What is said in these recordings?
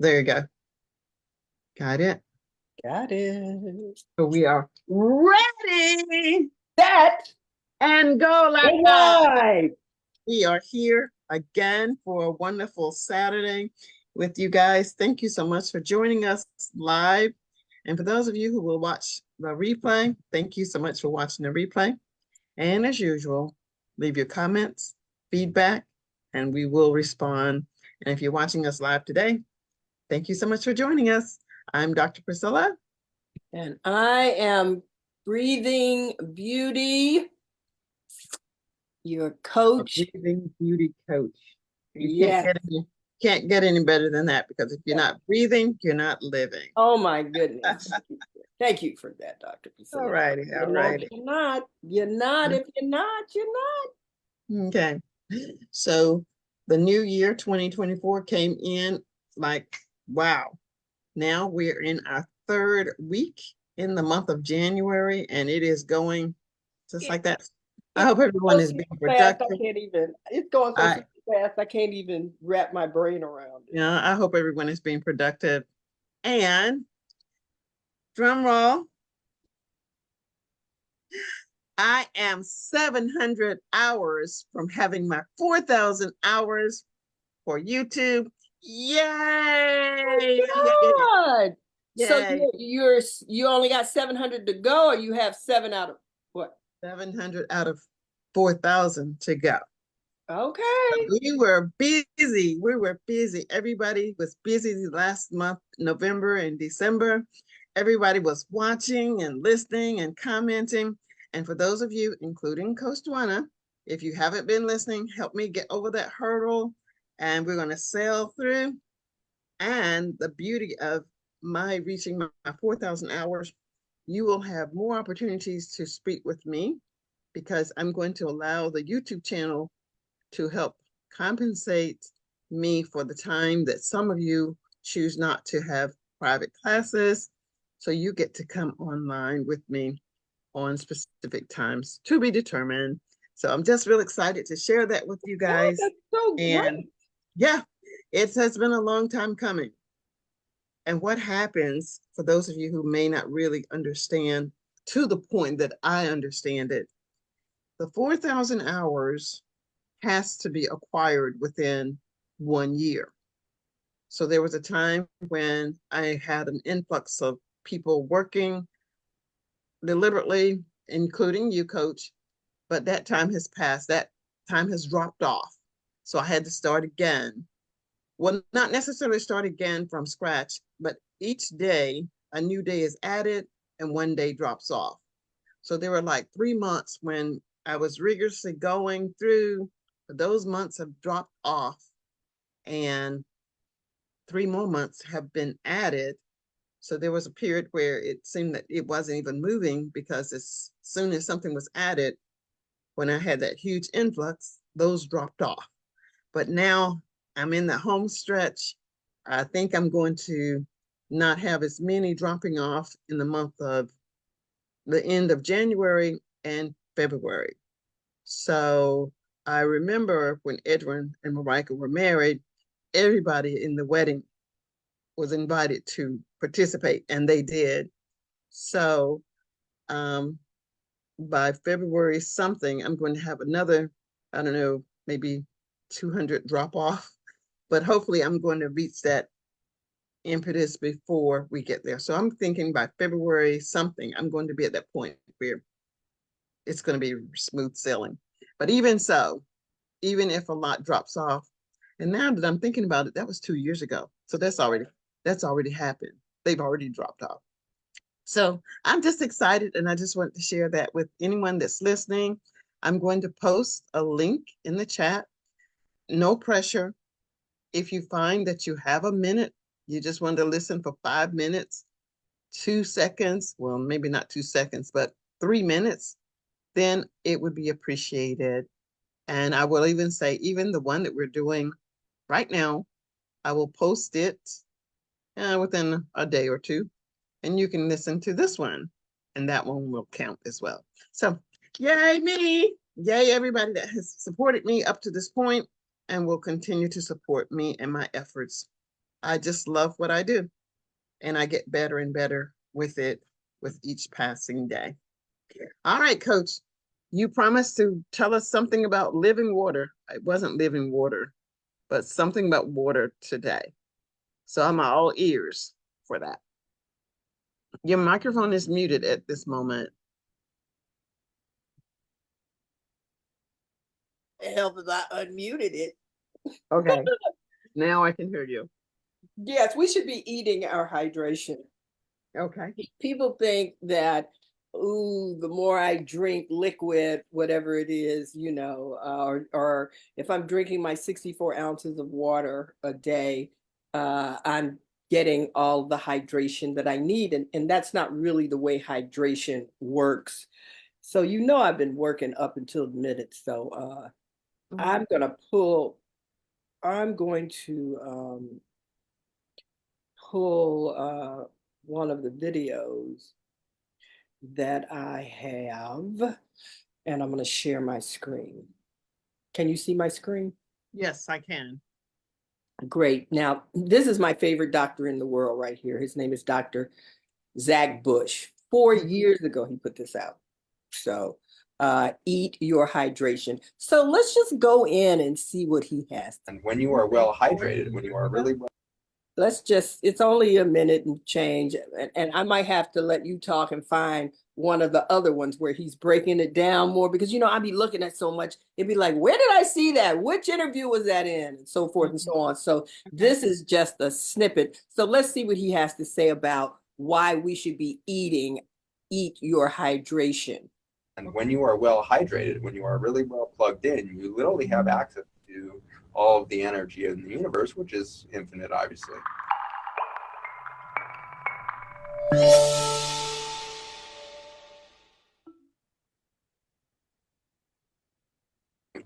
There you go. Got it. Got it. So we are ready That and go live. live. We are here again for a wonderful Saturday with you guys. Thank you so much for joining us live. And for those of you who will watch the replay, thank you so much for watching the replay. And as usual, leave your comments, feedback, and we will respond. And if you're watching us live today, thank you so much for joining us. I'm Dr. Priscilla. And I am Breathing Beauty, your coach. Breathing beauty coach. You Yeah. can't get any better than that, because if you're not breathing, you're not living. Oh my goodness. Thank you for that, Dr. Priscilla. All righty, all righty. You're not. If you're not, you're not. Okay. So the new year 2024 came in like, wow. Now we're in our third week in the month of January, and it is going just like that. I hope everyone is being productive. It's going so fast, I can't even wrap my brain around it. Yeah, I hope everyone is being productive. And drum roll, I am 700 hours from having my 4,000 hours for YouTube. Yay! God. Yay. So you only got 700 to go, or you have 7 out of what? 700 out of 4,000 to go. Okay. We were busy. We were busy. Everybody was busy last month, November and December. Everybody was watching and listening and commenting. And for those of you, including Coach Dwana, if you haven't been listening, help me get over that hurdle, and we're going to sail through. And the beauty of my reaching my 4,000 hours, you will have more opportunities to speak with me, because I'm going to allow the YouTube channel to help compensate me for the time that some of you choose not to have private classes. So you get to come online with me on specific times to be determined. So I'm just real excited to share that with you guys. Oh, that's so great. Yeah, it has been a long time coming. And what happens, for those of you who may not really understand to the point that I understand it, the 4,000 hours has to be acquired within 1 year. So there was a time when I had an influx of people working deliberately, including you, Coach, but that time has passed. That time has dropped off. So I had to start again. Well, not necessarily start again from scratch, but each day, a new day is added and 1 day drops off. So there were like 3 months when I was rigorously going through. Those months have dropped off, and 3 more months have been added. So there was a period where it seemed that it wasn't even moving, because as soon as something was added, when I had that huge influx, those dropped off. But now I'm in the home stretch. I think I'm going to not have as many dropping off in the month of the end of January and February. So I remember when Edwin and Marika were married, everybody in the wedding was invited to participate, and they did. So by February something, I'm going to have another, I don't know, maybe 200 drop off, but hopefully I'm going to reach that impetus before we get there. So I'm thinking by February something, I'm going to be at that point where it's going to be smooth sailing. But even so, even if a lot drops off, and now that I'm thinking about it, that was 2 years ago. So that's already happened. They've already dropped off. So I'm just excited, and I just want to share that with anyone that's listening. I'm going to post a link in the chat. No pressure. If you find that you have a minute, you just want to listen for 5 minutes, 2 seconds, well, maybe not 2 seconds, but 3 minutes, then it would be appreciated. And I will even say, even the one that we're doing right now, I will post it within a day or two, and you can listen to this one, and that one will count as well. So yay me, yay everybody that has supported me up to this point and will continue to support me and my efforts I just love what I do, and I get better and better with it with each passing day. All right, Coach, you promised to tell us something about living water. It wasn't living water, but something about water today. So I'm all ears for that. Your microphone is muted at this moment. It helped if I unmuted it. Okay, now I can hear you. Yes, we should be eating our hydration. Okay. People think that, ooh, the more I drink liquid, whatever it is, or if I'm drinking my 64 ounces of water a day, I'm getting all the hydration that I need. And that's not really the way hydration works. So, I've been working up until the minute. So I'm going to pull one of the videos that I have, and I'm going to share my screen. Can you see my screen? Yes, I can. Great. Now, this is my favorite doctor in the world right here. His name is Dr. Zach Bush. 4 years ago, he put this out. So, eat your hydration. So let's just go in and see what he has. And when you are well hydrated, when you are really well. It's only a minute and change. And I might have to let you talk and find one of the other ones where he's breaking it down more because, I'd be looking at so much. It'd be like, where did I see that? Which interview was that in? And so forth and so on. So this is just a snippet. So let's see what he has to say about why we should be eat your hydration. And when you are well hydrated, when you are really well plugged in, you literally have access to all of the energy in the universe, which is infinite, obviously.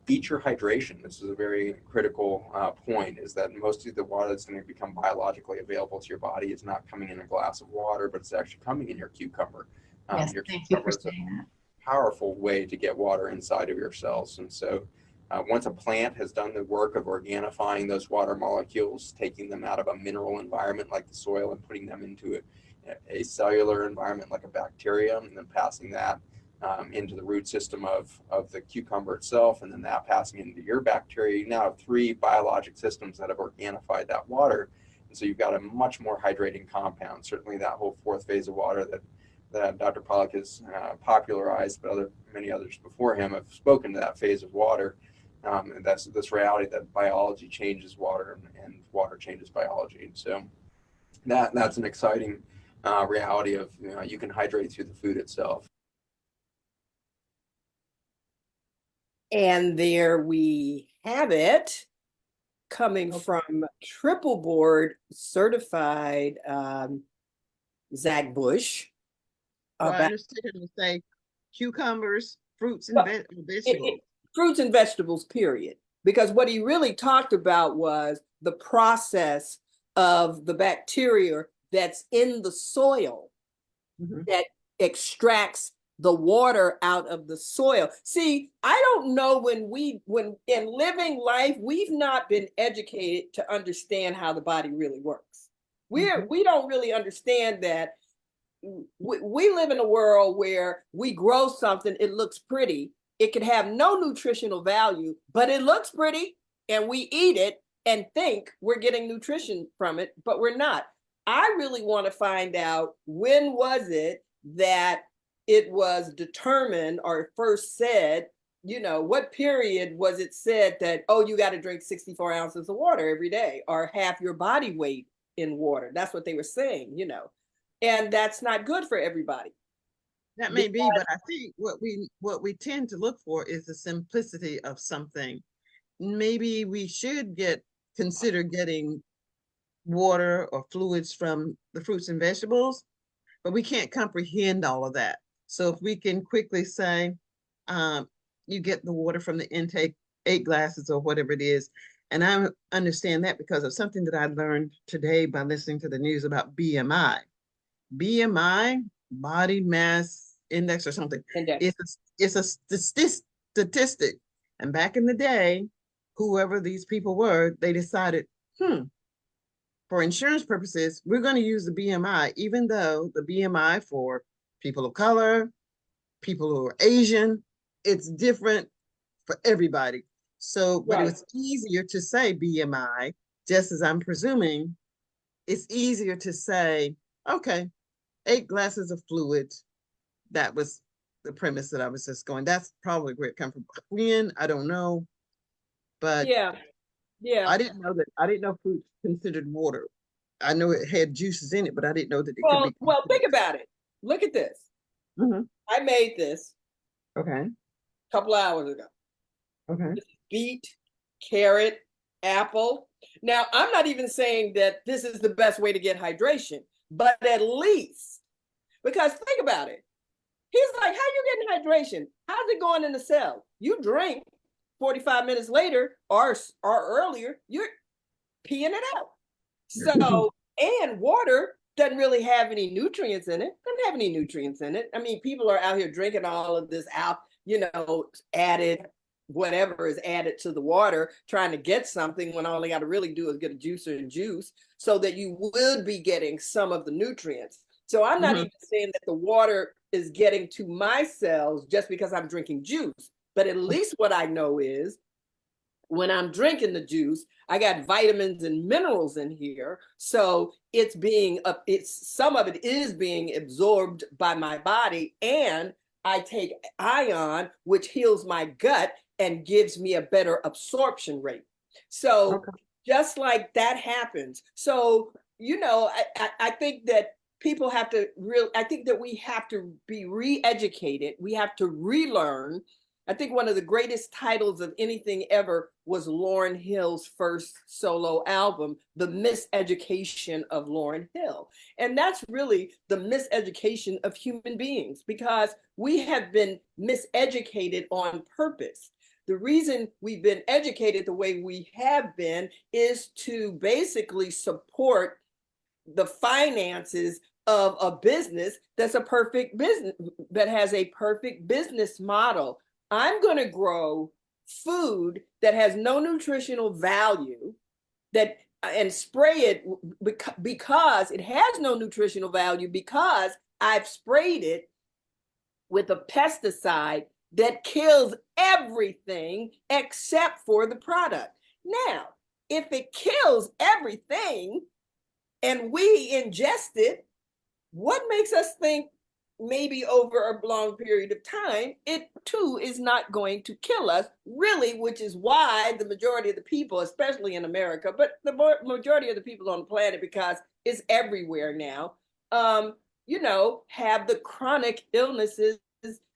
Eat your hydration. This is a very critical point, is that most of the water that's going to become biologically available to your body is not coming in a glass of water, but it's actually coming in your cucumber. Yes, your thank you for cucumber is saying that. a powerful way to get water inside of your cells. And so once a plant has done the work of organifying those water molecules, taking them out of a mineral environment like the soil and putting them into a cellular environment like a bacterium, and then passing that into the root system of the cucumber itself, and then that passing into your bacteria, you now have 3 biologic systems that have organified that water. And so you've got a much more hydrating compound. Certainly that whole 4th phase of water that Dr. Pollack has popularized, but many others before him have spoken to that phase of water. And that's this reality that biology changes water and water changes biology. And so that's an exciting reality of, you can hydrate through the food itself. And there we have it, coming from triple board certified Zach Bush. Well, I understood him to say cucumbers, fruits, and vegetables. Fruits and vegetables, period. Because what he really talked about was the process of the bacteria that's in the soil that extracts the water out of the soil. See, I don't know when in living life, we've not been educated to understand how the body really works. We don't really understand that we live in a world where we grow something, it looks pretty. It could have no nutritional value, but it looks pretty, and we eat it and think we're getting nutrition from it, but we're not. I really want to find out, when was it that it was determined or first said, what period was it said that, oh, you got to drink 64 ounces of water every day or half your body weight in water. That's what they were saying, and that's not good for everybody. That may be, but I think what we tend to look for is the simplicity of something. Maybe we should consider getting water or fluids from the fruits and vegetables, but we can't comprehend all of that. So if we can quickly say, you get the water from the intake, 8 glasses or whatever it is. And I understand that because of something that I learned today by listening to the news about BMI. BMI, body mass index or something. It's a statistic. And back in the day, whoever these people were, they decided, for insurance purposes, we're going to use the BMI, even though the BMI for people of color, people who are Asian, it's different for everybody. So, but it Right. was easier to say BMI, just as I'm presuming it's easier to say, okay, 8 glasses of fluid. That was the premise that I was just going. That's probably where it come from. When, I don't know, but Yeah. Yeah. I didn't know that. I didn't know fruit considered water. I know it had juices in it, but I didn't know that it could be Well, considered. think about it. Look at this. Mhm. I made this Okay. a couple hours ago. Okay. Beet, carrot, apple. Now, I'm not even saying that this is the best way to get hydration, but at least, because think about it. He's like, how you getting hydration? How's it going in the cell? You drink 45 minutes later or earlier, you're peeing it out. So, and water doesn't really have any nutrients in it. Doesn't have any nutrients in it. I mean, people are out here drinking all of this out, added whatever is added to the water, trying to get something when all they got to really do is get a juicer and juice so that you would be getting some of the nutrients. So I'm not Mhm. even saying that the water is getting to my cells just because I'm drinking juice. But at least what I know is when I'm drinking the juice, I got vitamins and minerals in here. So it's some of it is being absorbed by my body. And I take ion, which heals my gut and gives me a better absorption rate. So Okay. just like that happens. So, I think that people have to I think that we have to be re-educated. We have to relearn. I think one of the greatest titles of anything ever was Lauryn Hill's first solo album, The Miseducation of Lauryn Hill. And that's really the miseducation of human beings because we have been miseducated on purpose. The reason we've been educated the way we have been is to basically support the finances of a business that's a perfect business, that has a perfect business model. I'm going to grow food that has no nutritional value that and spray it because it has no nutritional value because I've sprayed it with a pesticide that kills everything except for the product. Now, if it kills everything and we ingest it, what makes us think maybe over a long period of time, it too is not going to kill us, really, which is why the majority of the people, especially in America, but the majority of the people on the planet, because it's everywhere now, have the chronic illnesses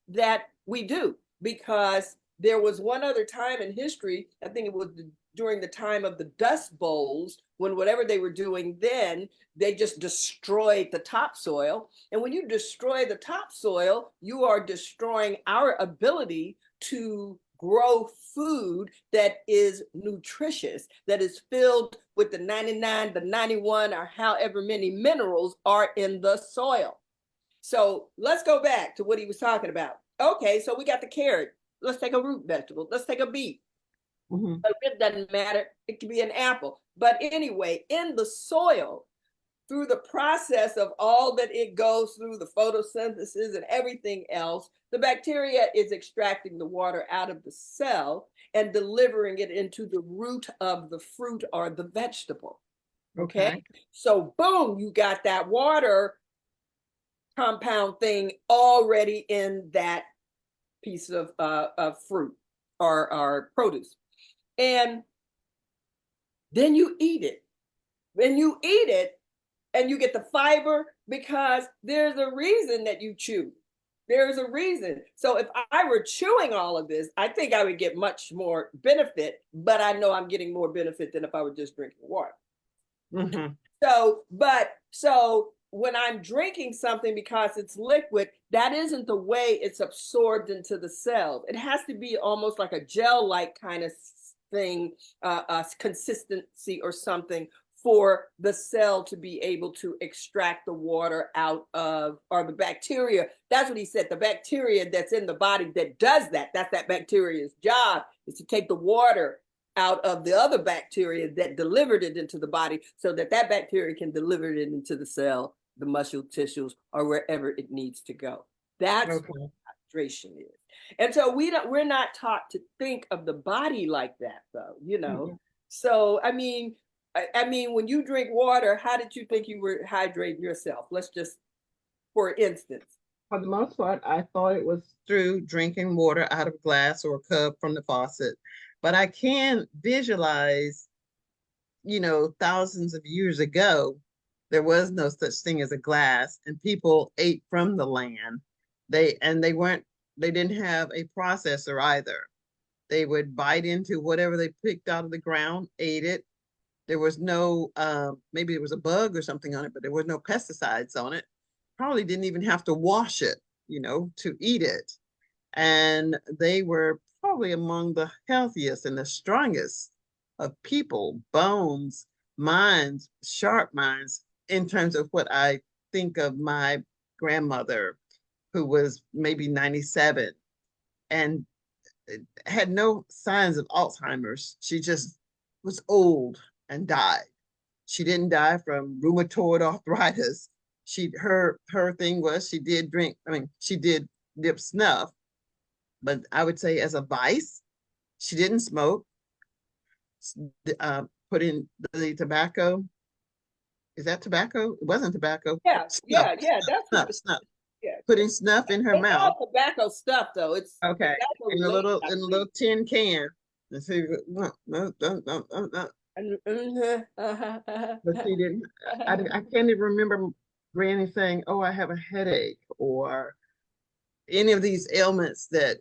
that we do. Because there was one other time in history, I think it was during the time of the Dust Bowls, when whatever they were doing then, they just destroyed the topsoil. And when you destroy the topsoil, you are destroying our ability to grow food that is nutritious, that is filled with the 99, the 91, or however many minerals are in the soil. So let's go back to what he was talking about. Okay, so we got the carrot. Let's take a root vegetable. Let's take a beet. Mhm. It doesn't matter. It could be an apple. But anyway, in the soil, through the process of all that it goes through, the photosynthesis and everything else, the bacteria is extracting the water out of the cell and delivering it into the root of the fruit or the vegetable. Okay. Okay. So, boom, you got that water compound thing already in that piece of fruit or produce. And then you eat it. When you eat it, and you get the fiber because there's a reason that you chew. There's a reason. So if I were chewing all of this, I think I would get much more benefit, but I know I'm getting more benefit than if I were just drinking water. Mhm. So when I'm drinking something because it's liquid, that isn't the way it's absorbed into the cells. It has to be almost like a gel-like kind of thing, consistency or something for the cell to be able to extract the water out of, or the bacteria. That's what he said. The bacteria that's in the body that does that, that's that bacteria's job, is to take the water out of the other bacteria that delivered it into the body so that that bacteria can deliver it into the cell, the muscle tissues, or wherever it needs to go. That's Okay. what hydration is. And so we're not taught to think of the body like that, though, you know. Mhm. So I mean, when you drink water, how did you think you were hydrating yourself? Let's just, for instance. For the most part, I thought it was through drinking water out of a glass or a cup from the faucet. But I can visualize, thousands of years ago, there was no such thing as a glass, and people ate from the land. They didn't have a processor either. They would bite into whatever they picked out of the ground, ate it. There was no, maybe it was a bug or something on it, but there was no pesticides on it. Probably didn't even have to wash it, to eat it. And they were probably among the healthiest and the strongest of people, bones, minds, sharp minds, in terms of what I think of my grandmother, who was maybe 97 and had no signs of Alzheimer's. She just was old and died. She didn't die from rheumatoid arthritis. Her thing was she did drink, she did dip snuff, but I would say as a vice, she didn't smoke. Put in the tobacco. Is that tobacco? It wasn't tobacco. Yeah, Snuff, yeah. That's what. snuff. Yeah. Putting snuff in her It's mouth. all tobacco stuff, though. It's Okay, tobacco in a related, little I in a believe. little tin can. And she no, no, no, no, no, no. But she didn't. I can't even remember Granny saying, "Oh, I have a headache," or any of these ailments that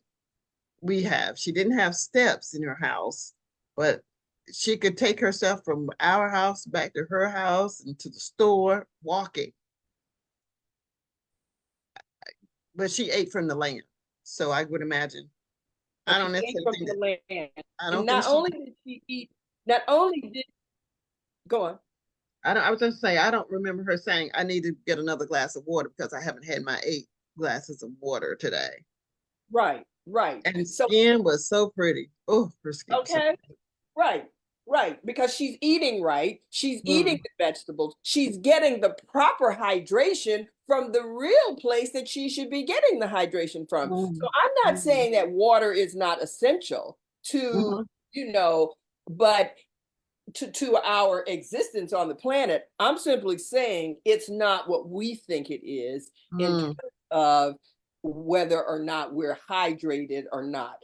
we have. She didn't have steps in her house, but she could take herself from our house back to her house and to the store walking. But she ate from the land, so I would imagine. I But don't she ate necessarily from think the that. land. I And don't think not she. only did she eat, not only did, go on. I don't. I was just say I don't remember her saying I need to get another glass of water because I haven't had my 8 glasses of water today. Right, right. And So, skin was so pretty. Oh, her skin was so okay, right, right. Because she's eating right. She's eating pretty. the vegetables. She's getting the proper hydration from the real place that she should be getting the hydration from. So Mm, I'm not mm, saying that water is not essential to, mhm, you know, but to our existence on the planet. I'm simply saying it's not what we think it is in mm, terms of whether or not we're hydrated or not.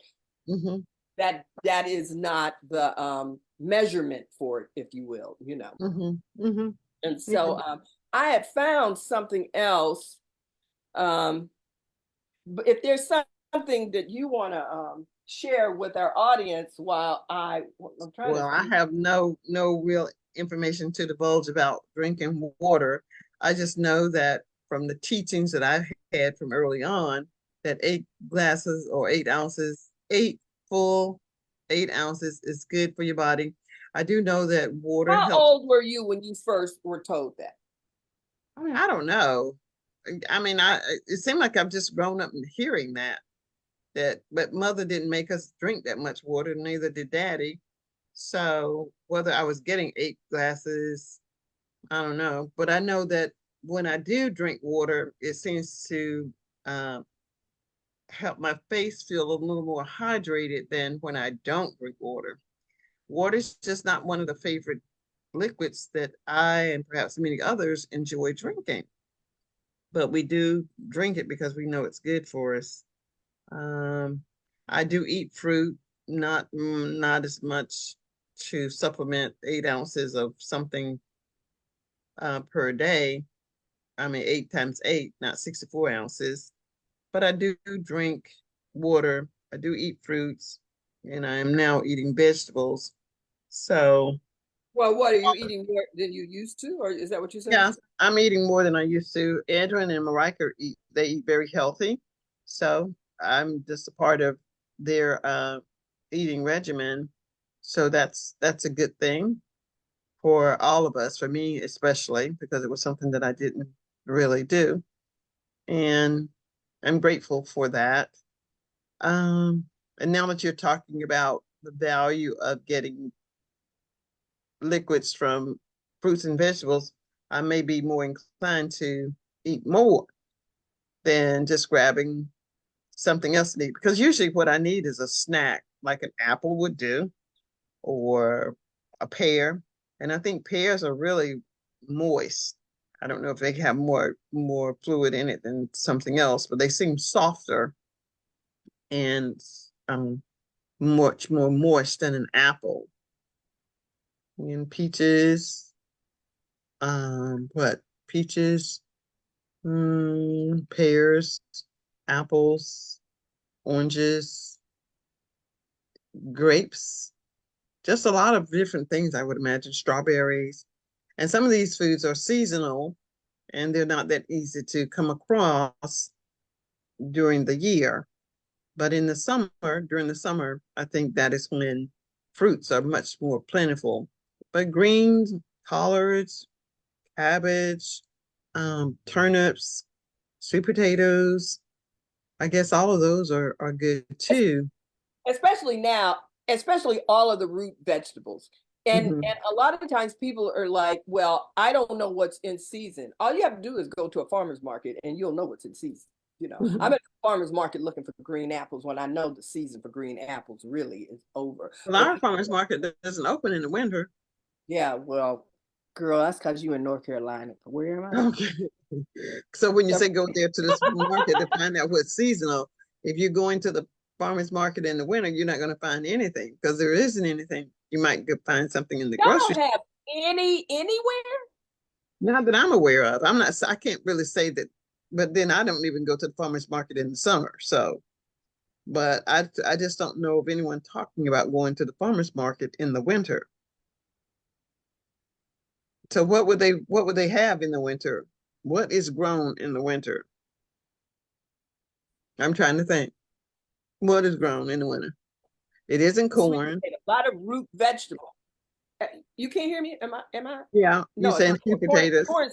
mhm, That is not the measurement for it, if you will, you know. mhm, mhm. And Yeah. so I had found something else. Um, but if there's something that you want to share with our audience while I'm trying to Well, I see. have no real information to divulge about drinking water. I just know that from the teachings that I've had from early on, that 8 glasses or 8 ounces, 8 ounces is good for your body. I do know that water How helps. old were you when you first were told that? I don't know. It seemed like I've just grown up and hearing that, but mother didn't make us drink that much water, neither did daddy. So whether I was getting 8 glasses, I don't know. But I know that when I do drink water, it seems to uh, help my face feel a little more hydrated than when I don't drink water. Water is just not one of the favorite liquids that I and perhaps many others enjoy drinking. But we do drink it because we know it's good for us. Um, I do eat fruit, not as much to supplement 8 ounces of something per day. 8 times 8, not 64 ounces. But I do drink water. I do eat fruits, and I am now eating vegetables. So Well, what are you eating more than you used to, or is that what you're saying? yeah, I'm eating more than I used to. Adrian and Marika they eat very healthy. So I'm just a part of their eating regimen. So that's a good thing for all of us, for me especially, because it was something that I didn't really do. And I'm grateful for that. And now that you're talking about the value of getting liquids from fruits and vegetables, I may be more inclined to eat more than just grabbing something else to eat. Because usually what I need is a snack, like an apple would do, or a pear. And I think pears are really moist. I don't know if they have more fluid in it than something else, but they seem softer and much more moist than an apple. And peaches, what? Peaches, pears, apples, oranges, grapes, just a lot of different things, I would imagine, strawberries. And some of these foods are seasonal and they're not that easy to come across during the year. But in the summer, during the summer, I think that is when fruits are much more plentiful. But greens, collards, cabbage, turnips, sweet potatoes, I guess all of those are good too. Especially now, especially all of the root vegetables. And Mhm. and a lot of times people are like, well, I don't know what's in season. All you have to do is go to a farmer's market and you'll know what's in season. You know, I'm Mhm. at the farmer's market looking for green apples when I know the season for green apples really is over. Well, But our farmers market doesn't open in the winter. yeah, well, girl, that's because you in North Carolina. Where am I? Okay. So when you say go there to this market to find out what's seasonal, if you're going to the farmers market in the winter, you're not going to find anything because there isn't anything. You might go find something in the Y'all grocery don't store. have any anywhere? Not that I'm aware of. I'm not, I can't really say that, but then I don't even go to the farmers market in the summer. So, but I just don't know of anyone talking about going to the farmers market in the winter. So what would they have in the winter? What is grown in the winter? I'm trying to think. What is grown in the winter? It isn't Sweet corn. potato, a lot of root vegetable. You can't hear me? Am I? Yeah, you No, it's saying not sweet corn. potatoes. Corn.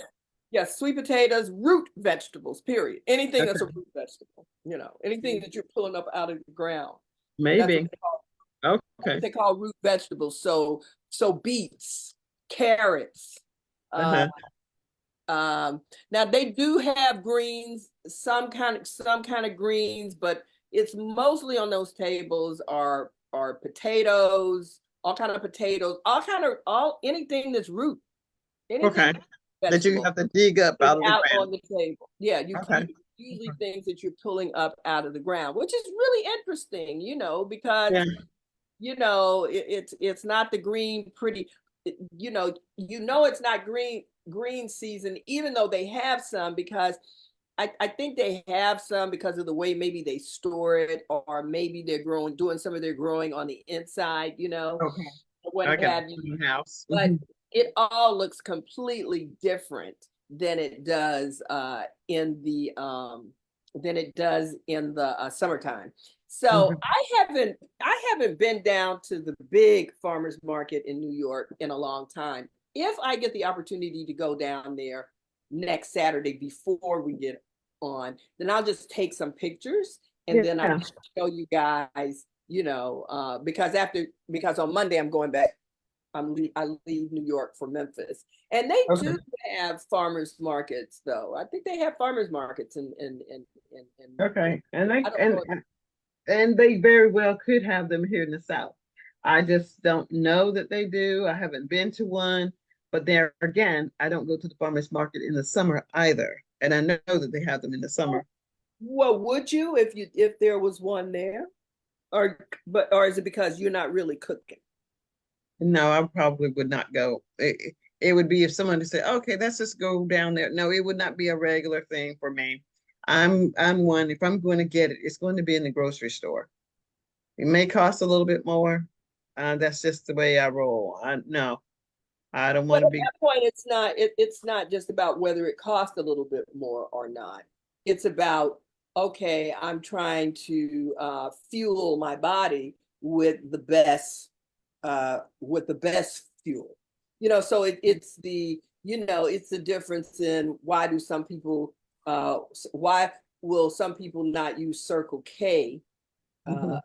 Yes, sweet potatoes, root vegetables, period. Anything that's a Okay, root vegetable, anything that you're pulling up out of the ground. That's what maybe. that's what Okay. they call root vegetables. So beets, carrots. Uh, Uh-huh. now they do have greens, some kind of greens, but it's mostly on those tables are potatoes, all kind of potatoes, all anything that's root, anything Okay. That you vegetable have to dig up is out of the out ground. on the table. Yeah, Okay. usually things that you're pulling up out of the ground, which is really interesting, because Yeah. it's not the green pretty, it's not green season, even though they have some, because I think they have some because of the way maybe they store it, or maybe they're doing some of their growing on the inside, Okay. what I got have you. a house. But it all looks completely different than it does in the summertime. So Mhm. I haven't been down to the big farmers market in New York in a long time. If I get the opportunity to go down there next Saturday before we get on, then I'll just take some pictures and then I'll Yeah. show you guys, because on Monday I'm going back. I leave New York for Memphis, and they Okay. do have farmers markets, though. I think they have farmers markets in Memphis. Okay. And I they don't know. and they very well could have them here in the South. I just don't know that they do. I haven't been to one, but there again, I don't go to the farmers market in the summer either. And I know that they have them in the summer. Well, would you if there was one there, or is it because you're not really cooking? No, I probably would not go. It would be if someone said, "Okay, let's just go down there." No, it would not be a regular thing for me. I'm one. If I'm going to get it, it's going to be in the grocery store. It may cost a little bit more. That's just the way I roll. No, I don't But want to at be. that point, it's not just about whether it costs a little bit more or not. It's about, okay, I'm trying to fuel my body with the best fuel. So it's the difference in why will some people not use Circle K Mhm.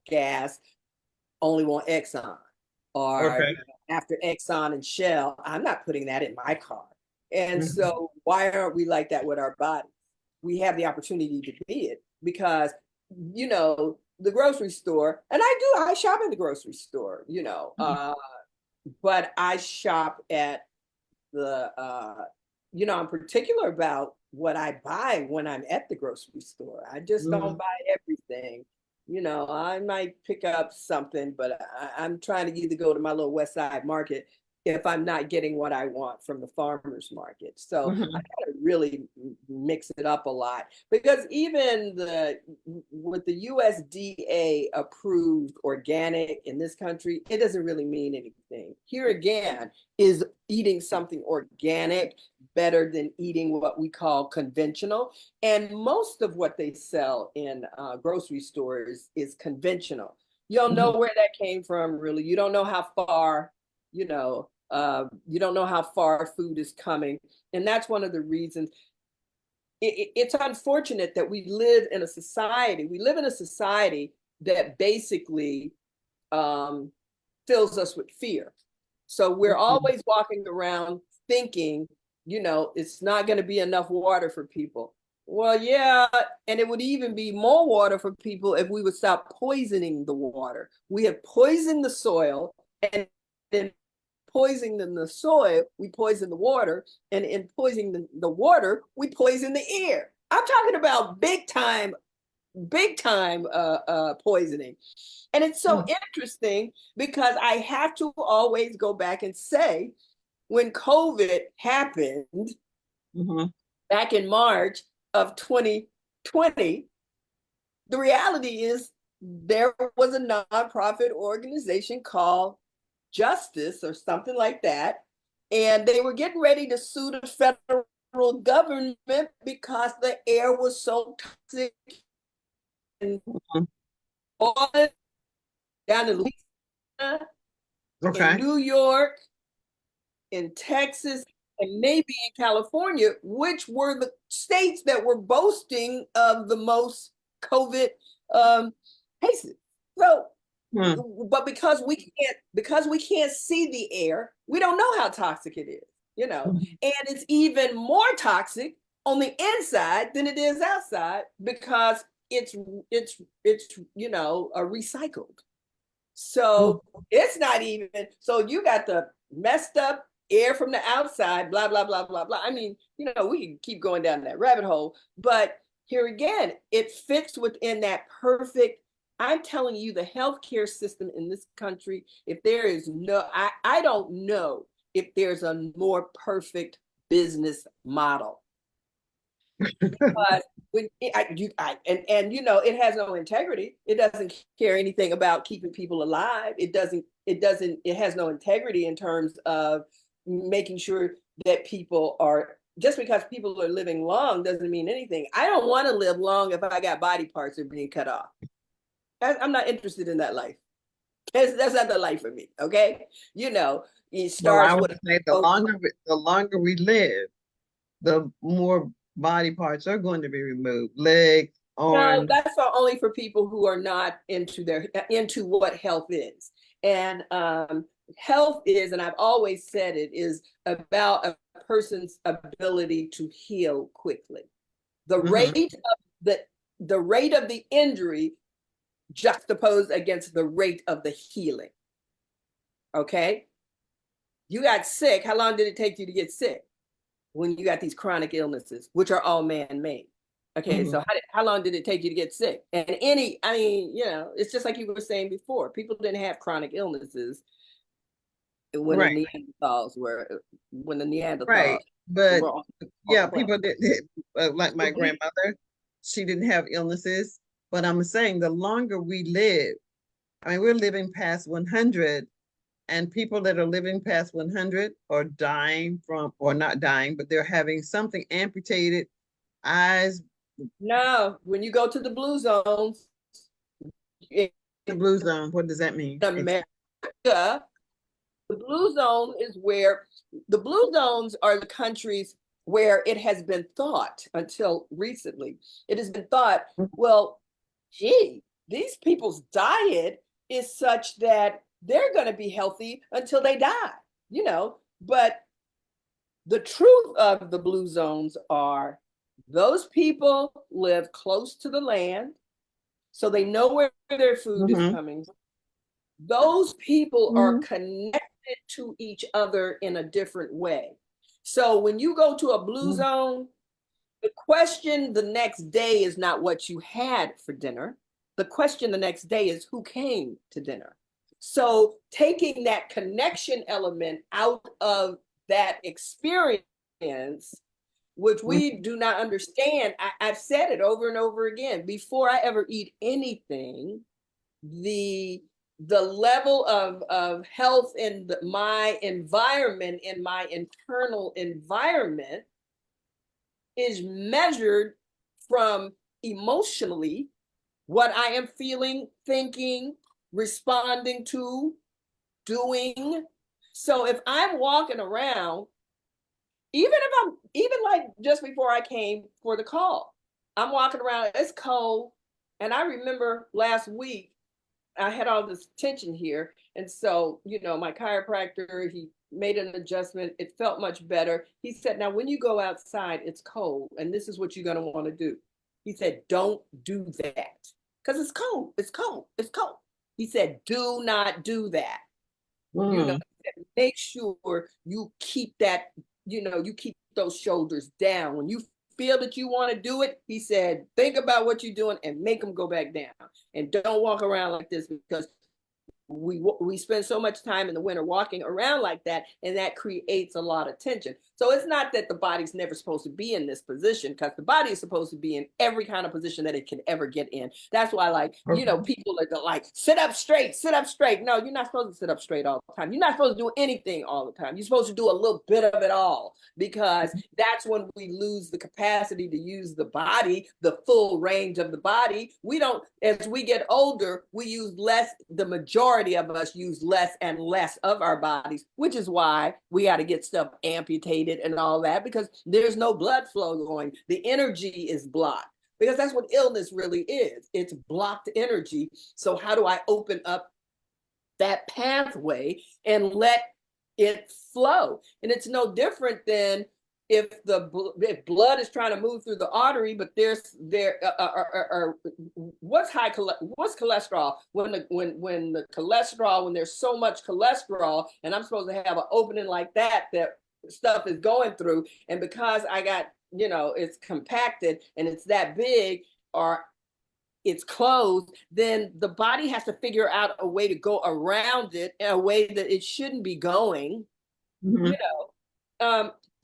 gas only want Exxon, or Okay. you know, after Exxon and Shell, I'm not putting that in my car. And Mhm. so why aren't we like that with our bodies? We have the opportunity to be it because, you know, the grocery store, and I shop at the grocery store, you know, but I shop at the you know, I'm particular about what I buy when I'm at the grocery store. I just don't Mhm. buy everything. You know, I might pick up something, but I'm trying to either go to my little West Side market if I'm not getting what I want from the farmer's market. So I Mhm. gotta really mix it up a lot because even the with the USDA approved organic in this country, it doesn't really mean anything. Here again, is eating something organic better than eating what we call conventional? And most of what they sell in grocery stores is conventional. You don't know Mhm. where that came from, really. You don't know how far, you don't know how far food is coming. And that's one of the reasons. It's unfortunate that we live in a society, that basically um, fills us with fear. So we're Mhm. always walking around thinking, you know, it's not going to be enough water for people. Well, yeah, and it would even be more water for people if we would stop poisoning the water. We have poisoned the soil, and then poisoning the soil, we poison the water, and in poisoning the water, we poison the air. I'm talking about big time poisoning. And it's so Mhm. interesting because I have to always go back and say, when COVID happened Mhm. back in March of 2020, the reality is there was a nonprofit organization called Justice or something like that. And they were getting ready to sue the federal government because the air was so toxic and Mhm. all down in Louisiana, in Okay. New York, in Texas, and maybe in California, which were the states that were boasting of the most COVID um, cases. So, Mhm. but because we can't see the air, we don't know how toxic it is, you know, Mhm. and it's even more toxic on the inside than it is outside because it's you know recycled. Mhm. So it's not even, so you got the messed up air from the outside, blah, blah, blah, blah, blah. I mean, you know, we can keep going down that rabbit hole, but here again, it fits within that perfect. I'm telling you, the healthcare system in this country, if there is no, I don't know if there's a more perfect business model because when and you know it has no integrity. It doesn't care anything about keeping people alive. It has no integrity in terms of making sure that people are, just because people are living long doesn't mean anything. I don't want to live long if I got body parts that are being cut off. I'm not interested in that life. That's not the life for me. Okay, you know, it Well, I starts would with say the longer we live, the more body parts are going to be removed. Legs, no, arms. that's only for people who are not into what health is. And health is, and I've always said it, is about a person's ability to heal quickly. The Mhm. rate of the rate of the injury juxtaposed against the rate of the healing. Okay? You got sick. How long did it take you to get sick? When you got these chronic illnesses, which are all man-made. Okay, so Mhm. how long did it take you to get sick? And I mean, you know, it's just like you were saying before. People didn't have chronic illnesses when Right. the Neanderthals Right. But were on yeah, the planet. people didn't like my grandmother. She didn't have illnesses, but I'm saying the longer we live, I mean, we're living past 100, and people that are living past 100 are dying from, or not dying, but they're having something amputated, eyes, No, when you go to the blue zones in the blue zone. What does that mean? America, the blue zone is where the blue zones are the countries where it has been thought until recently. It has been thought, well, gee, these people's diet is such that they're going to be healthy until they die, but the truth of the blue zones are those people live close to the land, so they know where their food is coming from. Those people are connected to each other in a different way. So when you go to a blue zone, the question the next day is not what you had for dinner. The question the next day is who came to dinner. So taking that connection element out of that experience, which we do not understand, I've said it over and over again, before I ever eat anything, the level of health in my environment, in my internal environment, is measured from emotionally what I am feeling, thinking, responding to, doing. So if I'm walking around, even like just before I came for the call, I'm walking around, it's cold. And I remember last week, I had all this tension here. And so, my chiropractor, he made an adjustment. It felt much better. He said, now, when you go outside, it's cold, and this is what you're going to want to do. He said, don't do that because it's cold. It's cold. It's cold. He said, do not do that. Make sure you keep that, you keep those shoulders down. When you feel that you want to do it, he said, think about what you're doing and make them go back down. And don't walk around like this, because we spend so much time in the winter walking around like that, and that creates a lot of tension. So it's not that the body's never supposed to be in this position, because the body is supposed to be in every kind of position that it can ever get in. That's why, people are like, sit up straight. No, you're not supposed to sit up straight all the time. You're not supposed to do anything all the time. You're supposed to do a little bit of it all, because that's when we lose the capacity to use the body, the full range of the body. We don't, as we get older, we use less, the majority of us use less and less of our bodies, which is why we got to get stuff amputated and all that, because there's no blood flow going. The energy is blocked, because that's what illness really is. It's blocked energy. So how do I open up that pathway and let it flow? And it's no different than if blood is trying to move through the artery, but what's cholesterol? When the cholesterol, when there's so much cholesterol, and I'm supposed to have an opening like that stuff is going through, and because I got, it's compacted and it's that big, or it's closed, then the body has to figure out a way to go around it in a way that it shouldn't be going.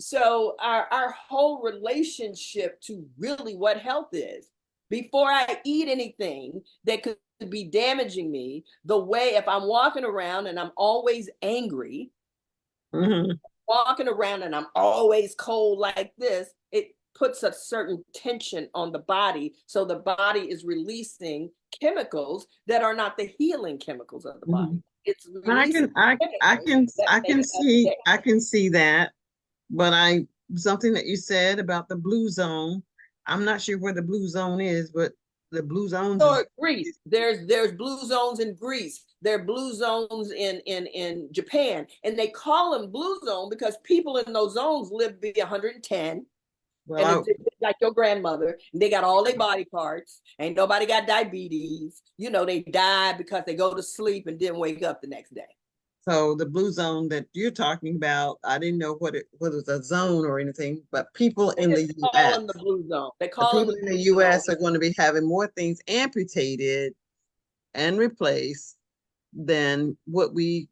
So our whole relationship to really what health is, before I eat anything that could be damaging me, the way, if I'm walking around and I'm always angry, walking around and I'm always cold like this, it puts a certain tension on the body. So the body is releasing chemicals that are not the healing chemicals of the body. It's I can see that. But something that you said about the blue zone, I'm not sure where the blue zone is, but the blue zones. So Greece, there's blue zones in Greece. There are blue zones in Japan, and they call them blue zone because people in those zones live to be 110. Well, and it's like your grandmother, and they got all their body parts. Ain't nobody got diabetes. They died because they go to sleep and didn't wake up the next day. So the blue zone that you're talking about, I didn't know what it was, a zone or anything, but people in the U.S. the blue zone. They call people in the U.S. are going to be having more things amputated and replaced than what we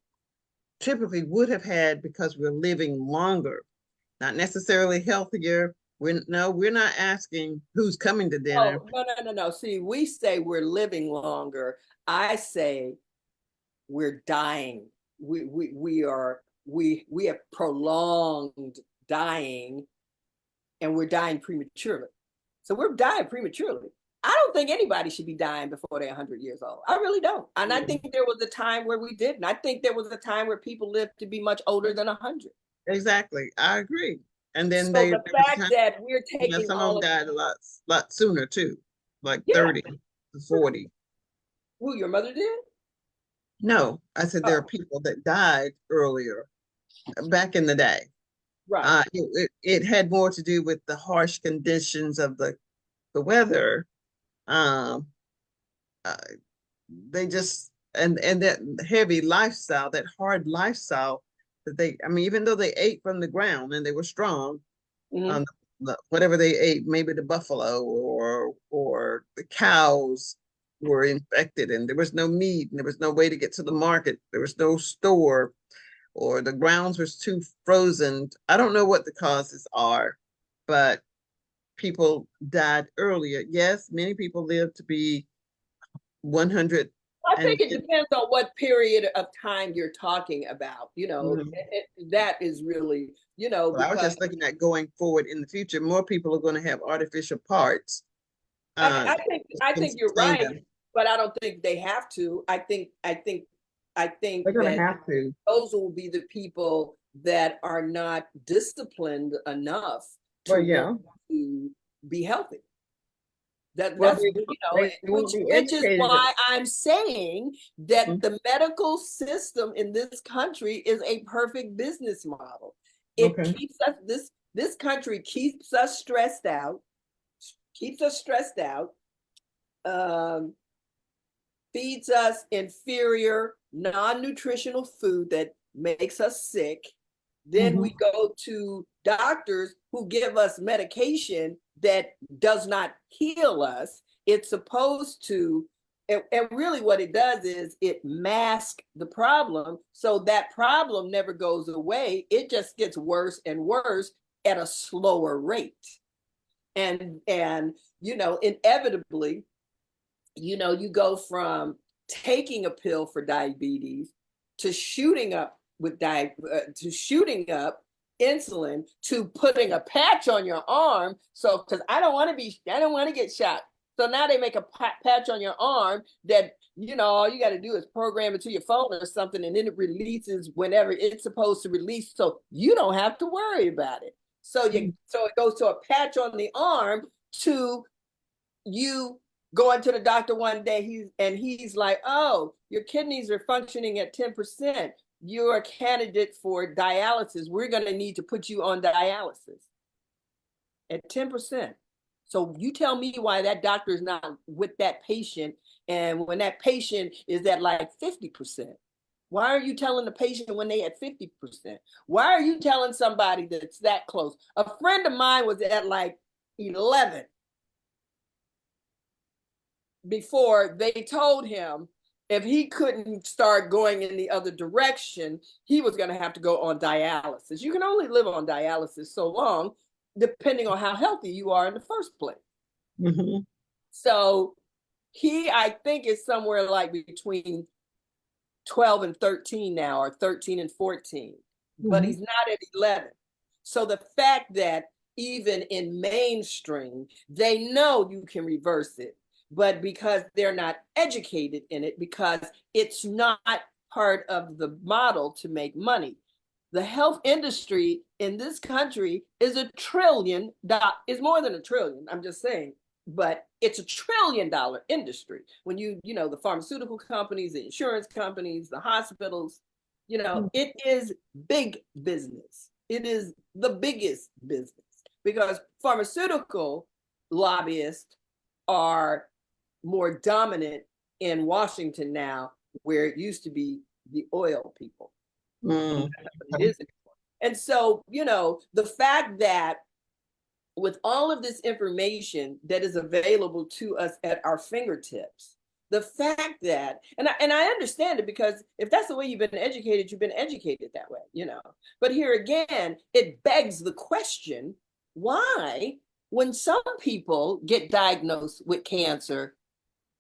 typically would have had, because we're living longer, not necessarily healthier. We're not asking who's coming to dinner. No. See, we say we're living longer. I say we're dying. We have prolonged dying, and we're dying prematurely. So we're dying prematurely. I don't think anybody should be dying before they're 100 years old. I really don't. And I think there was a time where we didn't. I think there was a time where people lived to be much older than 100. Exactly. I agree. And then the fact that we're taking some of them died a lot sooner too, like 30 to 40. Who, your mother did? No, I said there are Oh, people that died earlier back in the day. right. It had more to do with the harsh conditions of the weather. Um, uh, they just and that heavy lifestyle, that hard lifestyle that I mean, even though they ate from the ground and they were strong, Mhm. whatever they ate, maybe the buffalo or the cows were infected, and there was no meat, and there was no way to get to the market. There was no store, or the grounds was too frozen. I don't know what the causes are, but people died earlier. Yes, many people lived to be 100 I and think it depends on what period of time you're talking about. Mhm. That is really, Well, I was because just looking at going forward in the future, more people are going to have artificial parts I think that I can think you're sustain right, them. but I don't think they have to. I think They're going to that have to. those will be the people that are not disciplined enough Well, to want yeah. to be healthy. That Well, that's they won't be which is educated. why I'm saying that Mhm. the medical system in this country is a perfect business model. It Okay. keeps us this country keeps us stressed out, keeps us stressed out, um, feeds us inferior, non-nutritional food that makes us sick. Then Mhm. we go to doctors who give us medication that does not heal us. It's supposed to, and really what it does is it masks the problem. So that problem never goes away. It just gets worse and worse at a slower rate. And inevitably, you go from taking a pill for diabetes to shooting up to shooting up insulin to putting a patch on your arm. So, because I don't want to get shot. So now they make a patch on your arm that all you got to do is program it to your phone or something, and then it releases whenever it's supposed to release. So you don't have to worry about it. So it goes to a patch on the arm to you going to the doctor one day, he's like, oh, your kidneys are functioning at 10%. You're a candidate for dialysis. We're going to need to put you on dialysis at 10%. So you tell me why that doctor is not with that patient, and when that patient is at like 50%. Why are you telling the patient when they at 50%? Why are you telling somebody that's that close? A friend of mine was at like 11 before they told him if he couldn't start going in the other direction, he was going to have to go on dialysis. You can only live on dialysis so long, depending on how healthy you are in the first place. Mhm. So I think, is somewhere like between 12 and 13 now, or 13 and 14, but Mhm. he's not at 11. So the fact that even in mainstream, they know you can reverse it, but because they're not educated in it, because it's not part of the model to make money. The health industry in this country is is more than a trillion. I'm just saying, but it's $1 trillion industry. When the pharmaceutical companies, the insurance companies, the hospitals, it is big business. It is the biggest business because pharmaceutical lobbyists are more dominant in Washington now, where it used to be the oil people. Mm. It is. And so, the fact that with all of this information that is available to us at our fingertips, the fact that, and I understand it, because if that's the way you've been educated that way, But here again, it begs the question, why, when some people get diagnosed with cancer,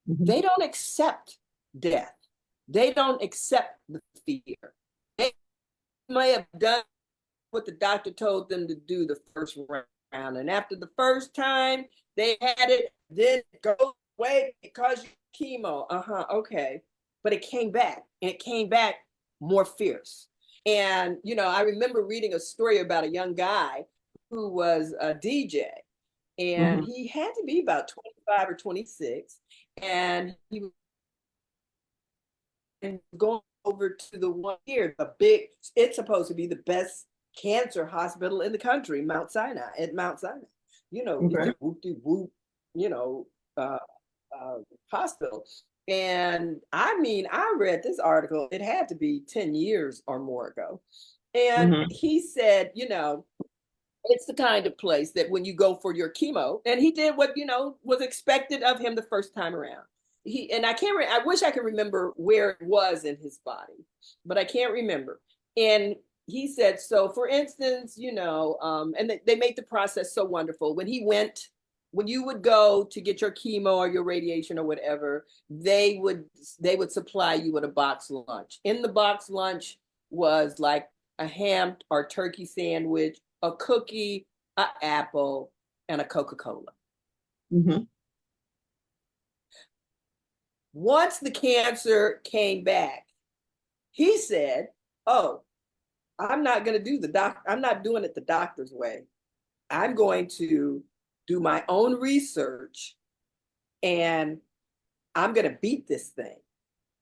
Mhm. they don't accept death. They don't accept the fear. They may have done what the doctor told them to do the first round. And after the first time they had it, then it goes away because chemo. Okay. But it came back, and it came back more fierce. And, I remember reading a story about a young guy who was a DJ, and Mhm. he had to be about 25 or 26. And he and going over to the one here, the big, it's supposed to be the best cancer hospital in the country, Mount Sinai, at Mount Sinai. You know, it's Okay. a whoop-de-whoop, you know, hospital. And I mean, I read this article, it had to be 10 years or more ago. And Mhm. he said, you know, it's the kind of place that when you go for your chemo, and he did what, you know, was expected of him the first time around. And I can't, I wish I could remember where it was in his body, but I can't remember. And he said, so for instance, you know, and they made the process so wonderful. When you would go to get your chemo or your radiation or whatever, they would supply you with a box lunch. In the box lunch was like a ham or turkey sandwich, a cookie, an apple, and a Coca-Cola. Mhm. Once the cancer came back, he said, oh, I'm not going to do I'm not doing it the doctor's way. I'm going to do my own research and I'm going to beat this thing.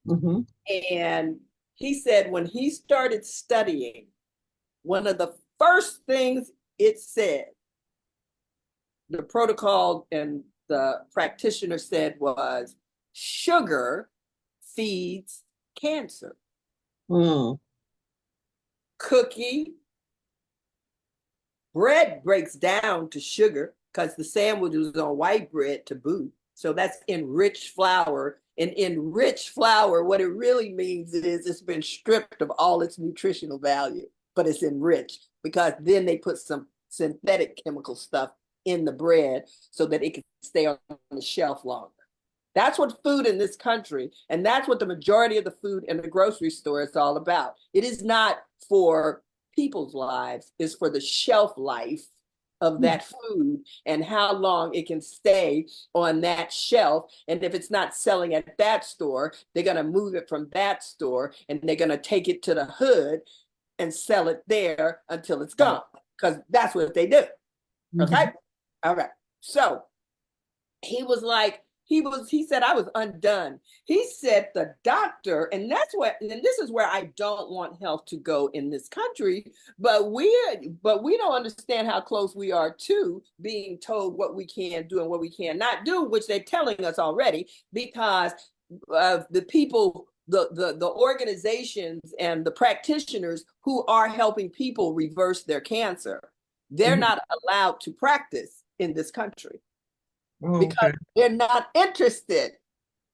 Mhm. And he said when he started studying, one of the first things it said, the protocol and the practitioner said was sugar feeds cancer. Mm. Cookie, bread breaks down to sugar because the sandwich was on white bread to boot. So that's enriched flour. And enriched flour, what it really means is it's been stripped of all its nutritional value, but it's enriched because then they put some synthetic chemical stuff in the bread so that it can stay on the shelf longer. That's what food in this country, and that's what the majority of the food in the grocery store is all about. It is not for people's lives, it's for the shelf life of that food and how long it can stay on that shelf. And if it's not selling at that store, they're going to move it from that store and they're going to take it to the hood and sell it there until it's gone, because that's what they do. Okay. Mhm. All right. So he was like, he said, I was undone. He said the doctor, and this is where I don't want health to go in this country, but we don't understand how close we are to being told what we can do and what we cannot do, which they're telling us already, because of the people, the organizations and the practitioners who are helping people reverse their cancer. They're Mhm. not allowed to practice in this country Oh, because okay. they're not interested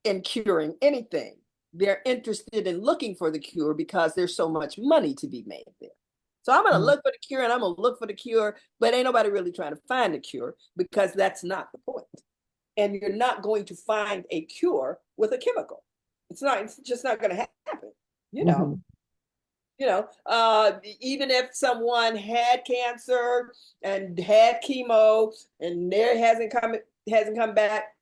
in curing anything. They're interested in looking for the cure because there's so much money to be made there. So I'm going to Mhm. look for the cure and I'm going to look for the cure, but ain't nobody really trying to find the cure because that's not the point. And you're not going to find a cure with a chemical. It's just not going to happen, you know. Mhm. Even if someone had cancer and had chemo and there hasn't come back,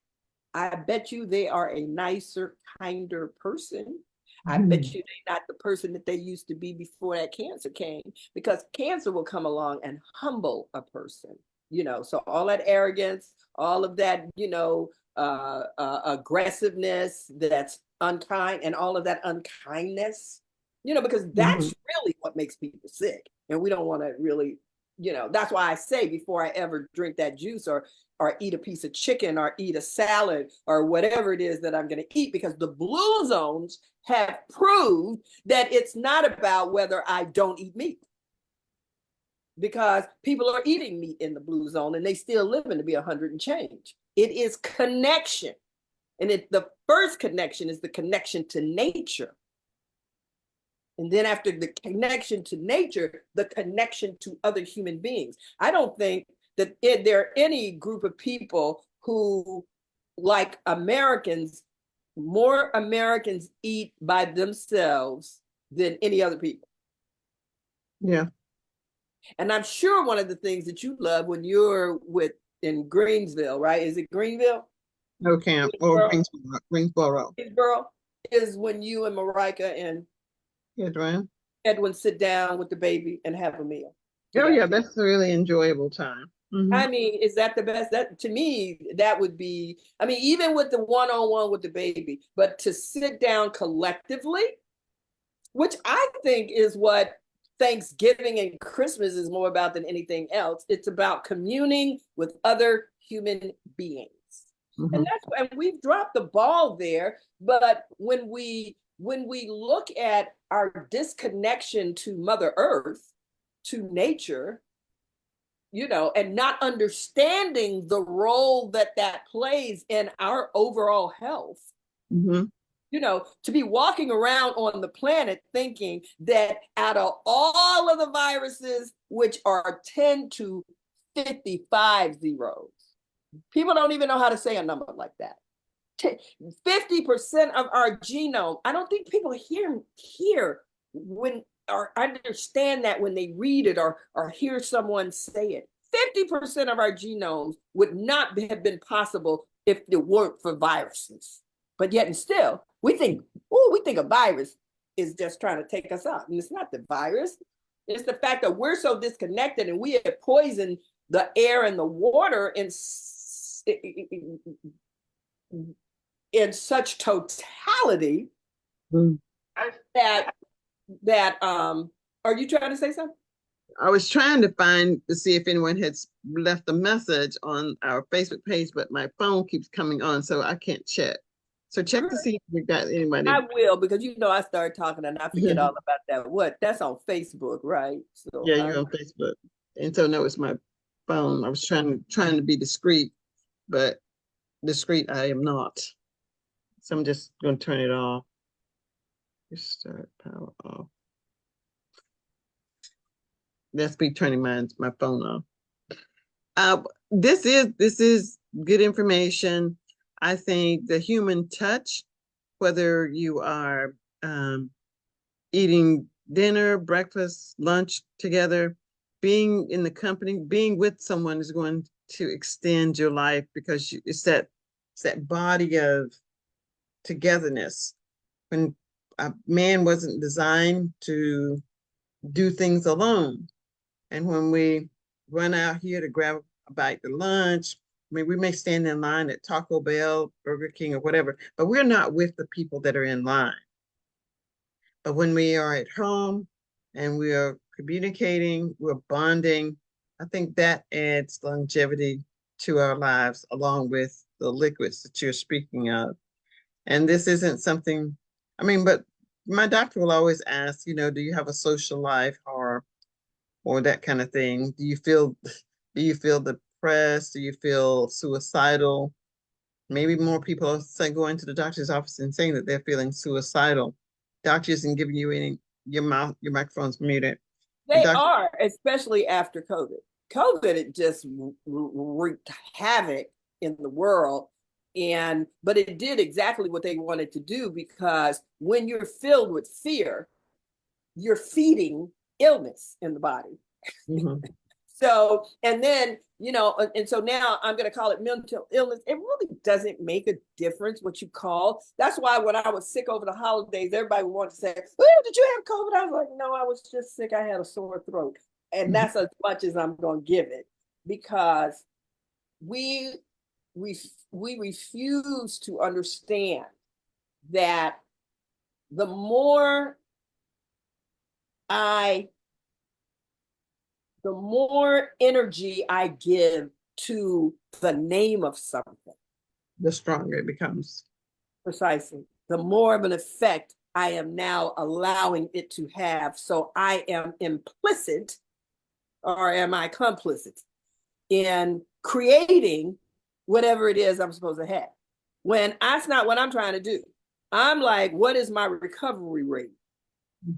I bet you they are a nicer, kinder person. I bet Mhm. you they're not the person that they used to be before that cancer came, because cancer will come along and humble a person. So all that arrogance, all of that, aggressiveness that's unkind, and all of that unkindness, because Mhm. that's really what makes people sick. And we don't want to really, that's why I say before I ever drink that juice or eat a piece of chicken or eat a salad or whatever it is that I'm going to eat, because the blue zones have proved that it's not about whether I don't eat meat, because people are eating meat in the blue zone and they still living to be 100 and change. It is connection. And the first connection is the connection to nature. And then after the connection to nature, the connection to other human beings. I don't think that there are any group of people who, like Americans, more Americans eat by themselves than any other people. Yeah. And I'm sure one of the things that you love when you're in Greensville, right? Is it Greenville? No camp or Greensboro, Greensboro. Greensboro. Greensboro is when you and Marika and Yeah, Joanne. Edwin sit down with the baby and have a meal. Oh together. yeah, that's a really enjoyable time. I mean, is that the best? That to me, that would be, I mean, even with the one-on-one with the baby, but to sit down collectively, which I think is what Thanksgiving and Christmas is more about than anything else. It's about communing with other human beings. And that's, and we've dropped the ball there, but when we look at our disconnection to Mother Earth, to nature, you know, and not understanding the role that that plays in our overall health, you know, to be walking around on the planet thinking that out of all of the viruses, which are 10 to 55 zeros, people don't even know how to say a number like that. 50% of our genome, I don't think people hear when or understand that when they read it or hear someone say it. 50% of our genomes would not have been possible if it weren't for viruses. But yet and still, we think a virus is just trying to take us out. And it's not the virus. It's the fact that we're so disconnected and we have poisoned the air and the water in such totality that are you trying to say something? I was trying to see if anyone had left a message on our Facebook page, but my phone keeps coming on, so I can't check. So check to see if we got anybody. I will, because you know I started talking and I forget all about that. That's on Facebook, right? So yeah, you're on Facebook. And so no, it's my phone. I was trying to be discreet, but discreet I am not. So I'm just going to turn it off. Restart power off. That's me turning my phone off. This is good information. I think the human touch, whether you are eating dinner, breakfast, lunch together, being in the company, being with someone is going to extend your life because it's that body of togetherness. When a man wasn't designed to do things alone. And when we run out here to grab a bite to lunch, I mean, we may stand in line at Taco Bell, Burger King, or whatever, but we're not with the people that are in line. But when we are at home and we are communicating, we're bonding, I think that adds longevity to our lives, along with the liquids that you're speaking of. And this isn't something, I mean, but my doctor will always ask, you know, do you have a social life or that kind of thing? Do you feel depressed? Do you feel suicidal? Maybe more people are going to the doctor's office and saying that they're feeling suicidal. Doctor isn't giving you any, your microphone's muted. They are, especially after COVID. COVID, it just wreaked havoc in the world. But it did exactly what they wanted to do, because when you're filled with fear, you're feeding illness in the body. So, and then, you know, and so now I'm going to call it mental illness. It really doesn't make a difference what you call. That's why when I was sick over the holidays, everybody wanted to say, oh, did you have COVID? I was like, no, I was just sick. I had a sore throat. And that's as much as I'm going to give it, because we refuse to understand that the more energy I give to the name of something, the stronger it becomes. Precisely. The more of an effect I am now allowing it to have. So I am implicit, or am I complicit, in creating whatever it is I'm supposed to have. When that's not what I'm trying to do. I'm like, what is my recovery rate?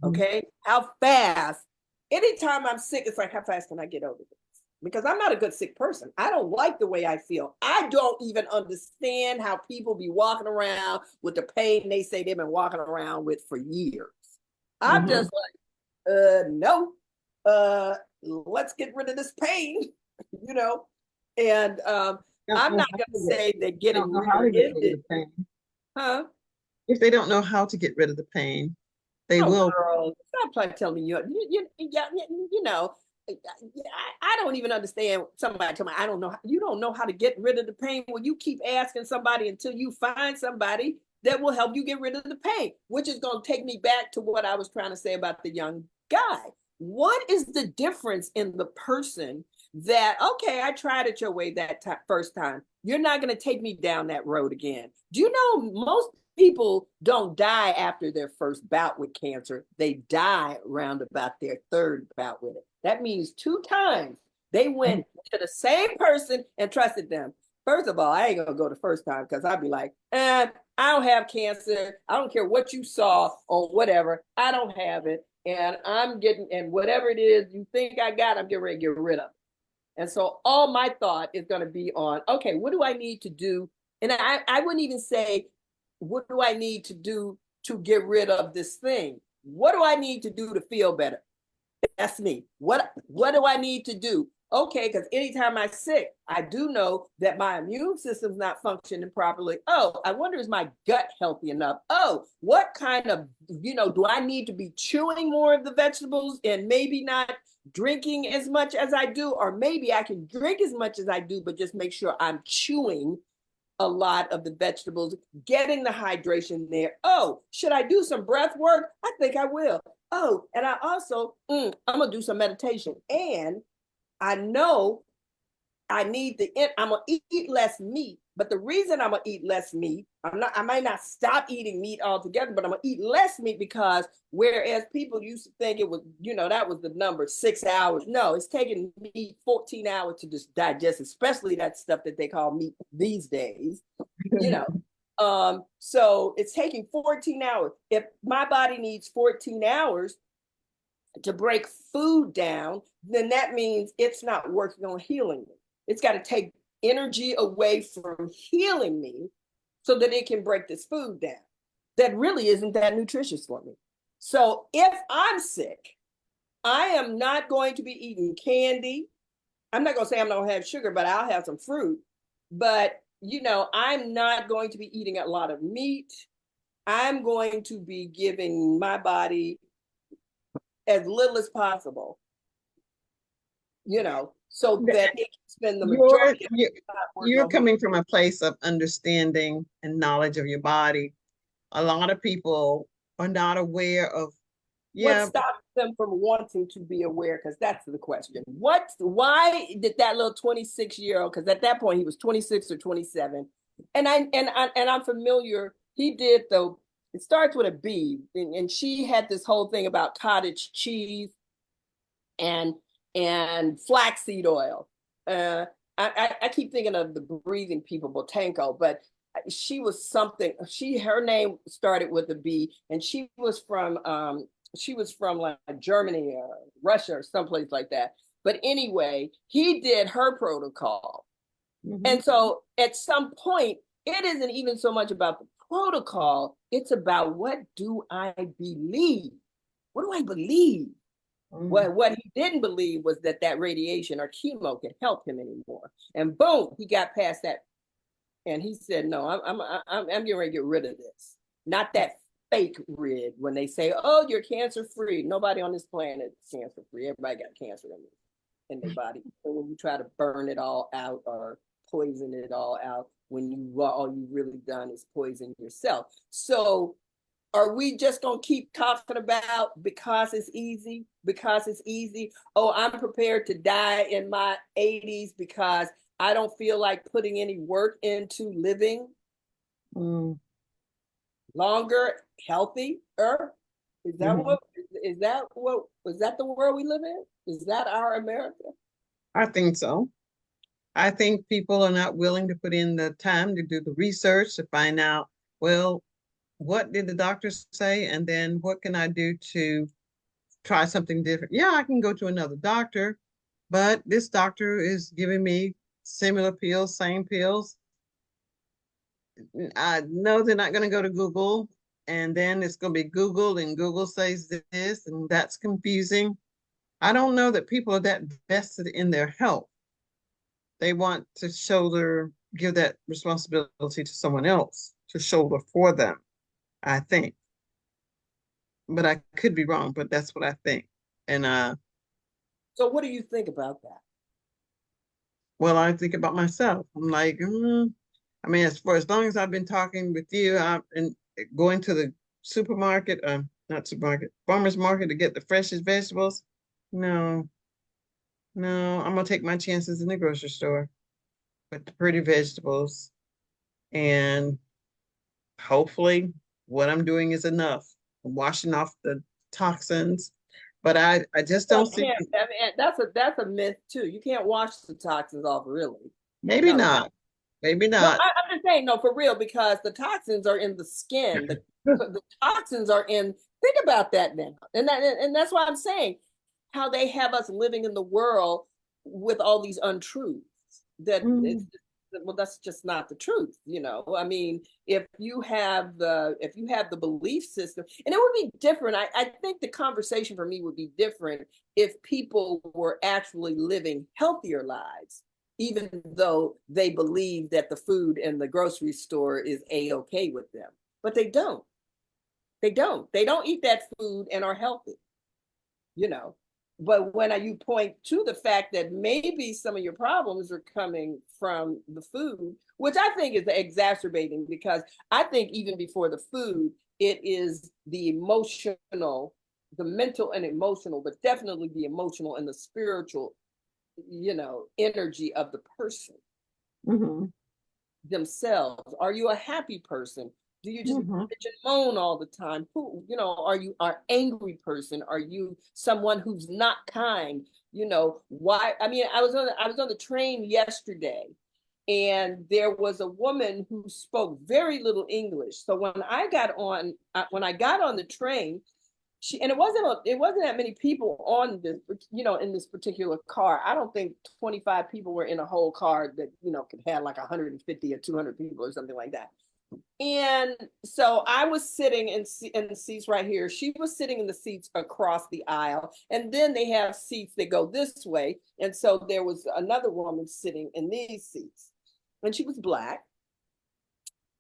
Okay. How fast? Anytime I'm sick, it's like, how fast can I get over this? Because I'm not a good sick person. I don't like the way I feel. I don't even understand how people be walking around with the pain they say they've been walking around with for years. I'm just like, no, let's get rid of this pain, you know? And I'm not going to say that getting rid of it. Huh? If they don't know how to get rid of the pain, they will. Girl, stop telling me you know. I don't even understand somebody tell me, I don't know. You don't know how to get rid of the pain. Well, you keep asking somebody until you find somebody that will help you get rid of the pain, which is going to take me back to what I was trying to say about the young guy. What is the difference in the person that, okay, I tried it your way that first time. You're not going to take me down that road again. Do you know most people don't die after their first bout with cancer? They die around about their third bout with it. That means 2 times they went to the same person and trusted them. First of all, I ain't gonna go the first time because I'd be like, I don't have cancer. I don't care what you saw on whatever. I don't have it. And I'm getting, and whatever it is you think I got, I'm getting ready to get rid of it. And so all my thought is going to be on, okay, what do I need to do? And I wouldn't even say, what do I need to do to get rid of this thing? What do I need to do to feel better? That's me. What do I need to do? Okay, because anytime I'm sick, I do know that my immune system's not functioning properly. Oh, I wonder, is my gut healthy enough? Oh, what kind of, do I need to be chewing more of the vegetables and maybe not drinking as much as I do? Or maybe I can drink as much as I do, but just make sure I'm chewing a lot of the vegetables, getting the hydration there. Oh, should I do some breath work? I think I will. Oh, and I also, I'm gonna do some meditation. And I know I'm gonna eat less meat. But the reason I'm gonna eat less meat, I might not stop eating meat altogether, but I'm gonna eat less meat because whereas people used to think it was, that was the number, 6 hours. No, it's taking me 14 hours to just digest, especially that stuff that they call meat these days, So it's taking 14 hours. If my body needs 14 hours to break food down, then that means it's not working on healing me. It's got to take energy away from healing me so that it can break this food down. That really isn't that nutritious for me. So if I'm sick, I am not going to be eating candy. I'm not going to say I'm not going to have sugar, but I'll have some fruit. But, I'm not going to be eating a lot of meat. I'm going to be giving my body as little as possible, so that it can spend the majority of the time. You're coming from a place of understanding and knowledge of your body. A lot of people are not aware of, what stops them from wanting to be aware? Because that's the question. Why did that little 26-year-old, because at that point he was 26 or 27, and I'm familiar, he did it starts with a B, and she had this whole thing about cottage cheese and flaxseed oil. I keep thinking of the breathing people, Botanko, but she was something. Her name started with a B, and she was from like Germany or Russia or someplace like that. But anyway, he did her protocol, and so at some point, it isn't even so much about the protocol; it's about what do I believe? What do I believe? What he didn't believe was that radiation or chemo could help him anymore. And boom, he got past that, and he said, "No, I'm getting ready to get rid of this. Not that fake rid. When they say, oh, you're cancer free, nobody on this planet is cancer free. Everybody got cancer in their body. And when you try to burn it all out or poison it all out, when all you've really done is poison yourself. So." Are we just going to keep talking about because it's easy? Because it's easy. Oh, I'm prepared to die in my 80s because I don't feel like putting any work into living longer, healthier. Is that the world we live in? Is that our America? I think so. I think people are not willing to put in the time to do the research to find out, well, what did the doctors say? And then what can I do to try something different? Yeah, I can go to another doctor, but this doctor is giving me similar pills, same pills. I know they're not going to go to Google, and then it's going to be Google, and Google says this, and that's confusing. I don't know that people are that vested in their health. They want to give that responsibility to someone else to shoulder for them. I think, but I could be wrong, but that's what I think. And So what do you think about that? Well, I think about myself. I'm like, I mean, as long as I've been talking with you, I've been going to the supermarket, not supermarket, farmer's market to get the freshest vegetables. No, no, I'm gonna take my chances in the grocery store with the pretty vegetables, and hopefully what I'm doing is enough. I'm washing off the toxins, but I just don't Well, see, I mean, that's a myth too. You can't wash the toxins off, really. maybe No. not, maybe Well, not. I'm just saying, no, for real, because the toxins are in the skin. The toxins are in. Think about that now, and that's why I'm saying how they have us living in the world with all these untruths. That it's Mm, well, that's just not the truth. I mean, if you have the belief system, and it would be different. I think the conversation for me would be different if people were actually living healthier lives, even though they believe that the food in the grocery store is a-okay with them. But they don't. They don't. They don't eat that food and are healthy, you know. But when you point to the fact that maybe some of your problems are coming from the food, which I think is exacerbating, because I think even before the food, it is the emotional, the mental and emotional, but definitely the emotional and the spiritual, energy of the person mhm, themselves. Are you a happy person? Do you just mhm. bitch and moan all the time? Are you an angry person? Are you someone who's not kind? Why? I mean, I was on the train yesterday, and there was a woman who spoke very little English. So when I got on the train, and it wasn't that many people on this, in this particular car. I don't think 25 people were in a whole car that could have like 150 or 200 people or something like that. And so I was sitting in the seats right here. She was sitting in the seats across the aisle, and then they have seats that go this way. And so there was another woman sitting in these seats, and she was Black.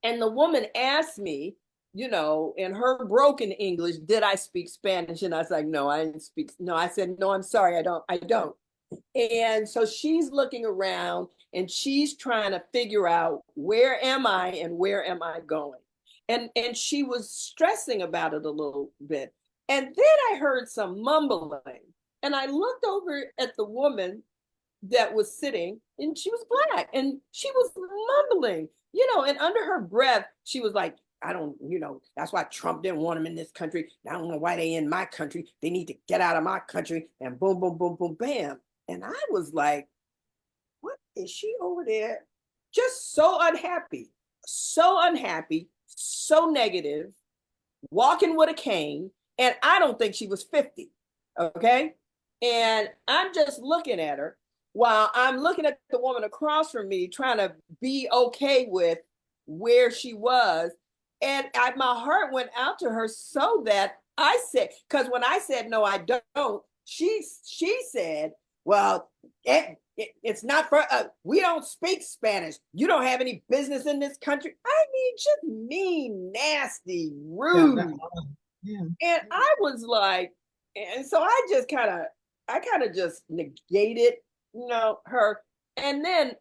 And the woman asked me, in her broken English, did I speak Spanish? And I was like, no, I didn't speak. No, I said, no, I'm sorry, I don't. And so she's looking around and she's trying to figure out, where am I and where am I going? And she was stressing about it a little bit. And then I heard some mumbling. And I looked over at the woman that was sitting, and she was Black, and she was mumbling, and under her breath she was like, I don't, that's why Trump didn't want them in this country. I don't know why they in my country. They need to get out of my country. And boom, boom, boom, boom, bam. And I was like, what is she over there? Just so unhappy, so negative, walking with a cane. And I don't think she was 50. Okay. And I'm just looking at her while I'm looking at the woman across from me, trying to be okay with where she was. And my heart went out to her, so that I said, because when I said, no, I don't, she said, well, it's not for we don't speak Spanish. You don't have any business in this country. I mean, just mean, nasty, Yeah, rude. yeah. And I was like, and so I kind of just negated, her. And then,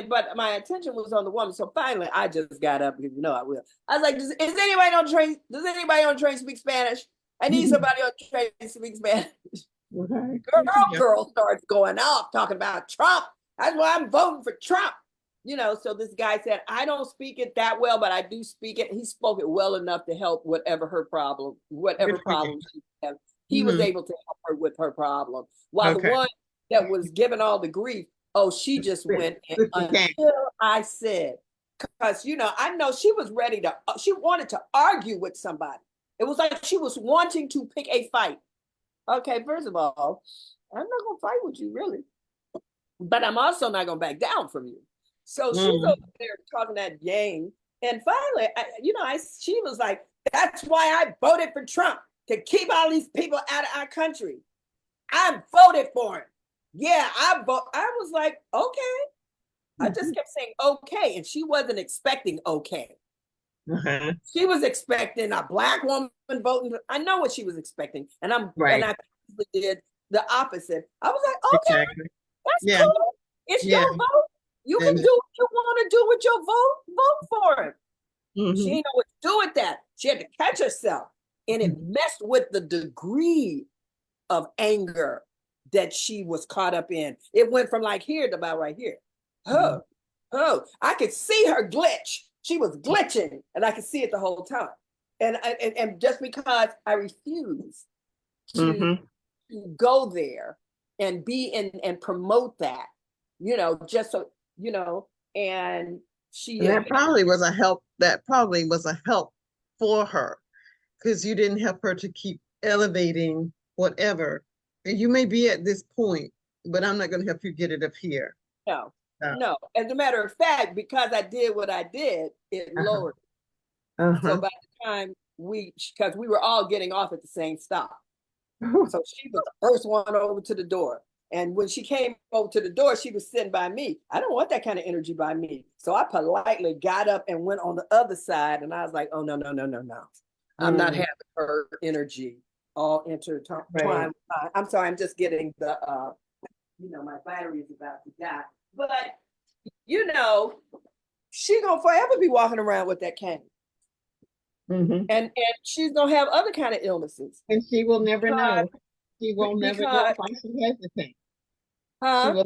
but my attention was on the woman. So finally, I just got up, because I will. I was like, is anybody on train? Does anybody on train speak Spanish? I need somebody on train to speak Spanish. Okay. Yeah. Girl starts going off talking about Trump. That's why I'm voting for Trump. So this guy said, I don't speak it that well, but I do speak it. He spoke it well enough to help whatever Good for you. problem she had. He was Mhm. able to help her with her problem. While the Okay. one that was given all the grief, oh, she just went Okay. until I said, because, I know she was ready she wanted to argue with somebody. It was like she was wanting to pick a fight. Okay, first of all, I'm not going to fight with you, really. But I'm also not going to back down from you. So she's Mm. over there talking that game. And finally, she was like, that's why I voted for Trump, to keep all these people out of our country. I voted for him. Yeah, I was like, okay. I just kept saying okay. And she wasn't expecting okay. Okay. She was expecting a Black woman voting. I know what she was expecting. And Right. I did, the opposite. I was like, okay, Exactly. that's Yeah. cool. It's Yeah. your vote. You can And do what you want to do with your vote. Vote for it. She mhm. didn't know what to do with that. She had to catch herself. And it messed with the degree of anger that she was caught up in. It went from like here to about right here. Oh, I could see her glitch. She was glitching, and I could see it the whole time. And just because I refuse to, Mhm. to go there and be in and promote that, just so, and she And had that probably was a help. That probably was a help for her because you didn't help her to keep elevating whatever. And you may be at this point, but I'm not going to help you get it up here. no, Uh, no. As a matter of fact, because I did what I did, it uh-huh. lowered. So by the time because we were all getting off at the same stop. So she was the first one over to the door. And when she came over to the door, she was sitting by me. I don't want that kind of energy by me. So I politely got up and went on the other side. And I was like, oh, no, no, no, no, no. I'm not having her energy all intertwined. Right. I'm sorry, I'm just getting the, my battery is about to die. But, she's going to forever be walking around with that cane. Mhm. And she's going to have other kind of illnesses. And she will never know. Because- She will never know because- why she has the cane. Huh?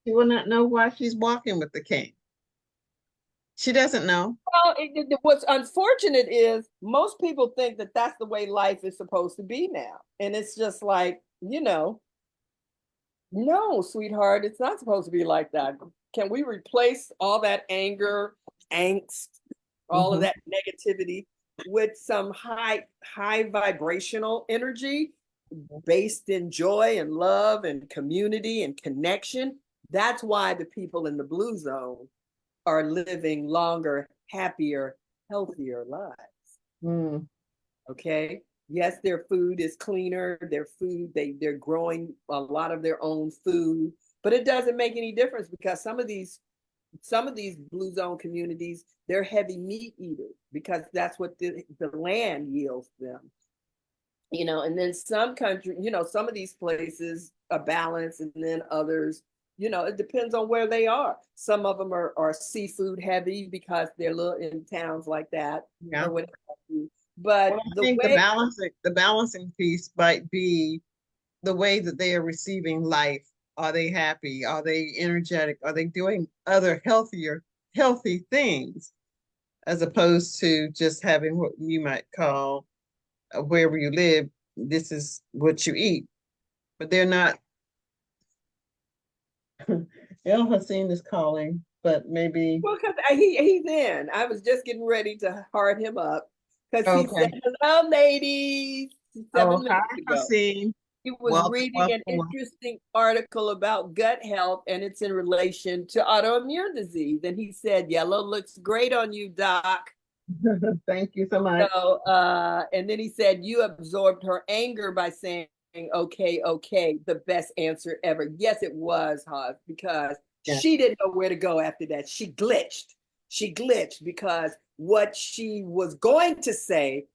She will not know why she's walking with the cane. She doesn't know. Well, what's unfortunate is most people think that that's the way life is supposed to be now. And it's just like, no, sweetheart, it's not supposed to be like that. Can we replace all that anger, angst, all of that negativity with some high vibrational energy based in joy and love and community and connection? That's why the people in the blue zone are living longer, happier, healthier lives. Okay. Yes, their food is cleaner. Their food, they're growing a lot of their own food, but it doesn't make any difference because some of these blue zone communities, they're heavy meat eaters because that's what the land yields them. And then some country, some of these places are balanced, and then others, it depends on where they are. Some of them are seafood heavy because they're little in towns like that. Yeah. Or whatever. But well, I think the balancing piece might be the way that they are receiving life. Are they happy? Are they energetic? Are they doing other healthy things as opposed to just having what you might call wherever you live, this is what you eat. But they're not. El Hassan is calling, but maybe. Well, because he's in. I was just getting ready to hard him up because he said, hello, ladies. 7 minutes ago. Hassan. He was reading an interesting article about gut health, and it's in relation to autoimmune disease. And he said, yellow looks great on you, Doc. Thank you so much. So, and then he said, you absorbed her anger by saying, okay, the best answer ever. Yes, it was, Haz, because she didn't know where to go after that. She glitched because what she was going to say,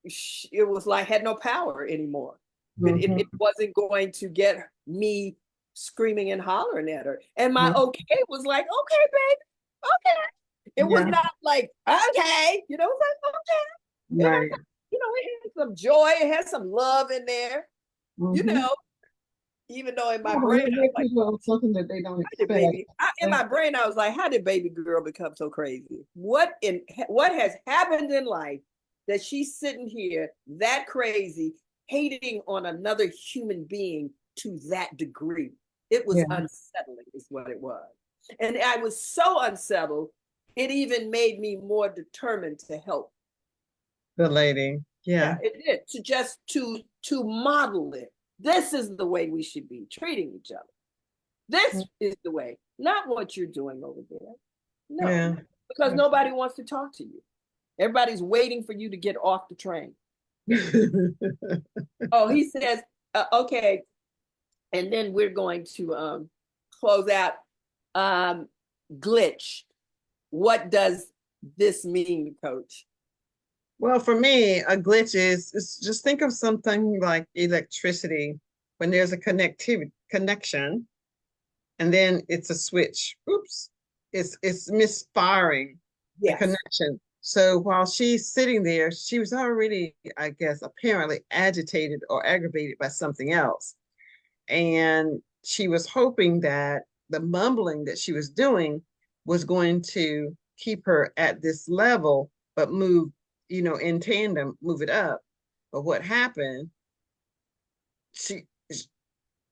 it was like had no power anymore. It wasn't going to get me screaming and hollering at her. And my okay was like, okay, baby, okay. It was not like, okay, it was like, okay. Right. It had some joy, it had some love in there, even though in my brain, I was like, something that they don't expect. In my brain, I was like, how did baby girl become so crazy? What has happened in life that she's sitting here that crazy, hating on another human being to that degree? It was unsettling, is what it was. And I was so unsettled, it even made me more determined to help the lady. Yeah, it did. To model it. This is the way we should be treating each other. This is the way, not what you're doing over there. No, because nobody wants to talk to you. Everybody's waiting for you to get off the train. Oh, he says, okay. And then we're going to close out. Glitch. What does this mean, Coach? Well, for me, a glitch is just think of something like electricity when there's a connection, and then it's a switch. Oops, it's misfiring the Yes. connection. So while she's sitting there, she was already, I guess, apparently agitated or aggravated by something else. And she was hoping that the mumbling that she was doing was going to keep her at this level, but move, in tandem, move it up. But what happened, she,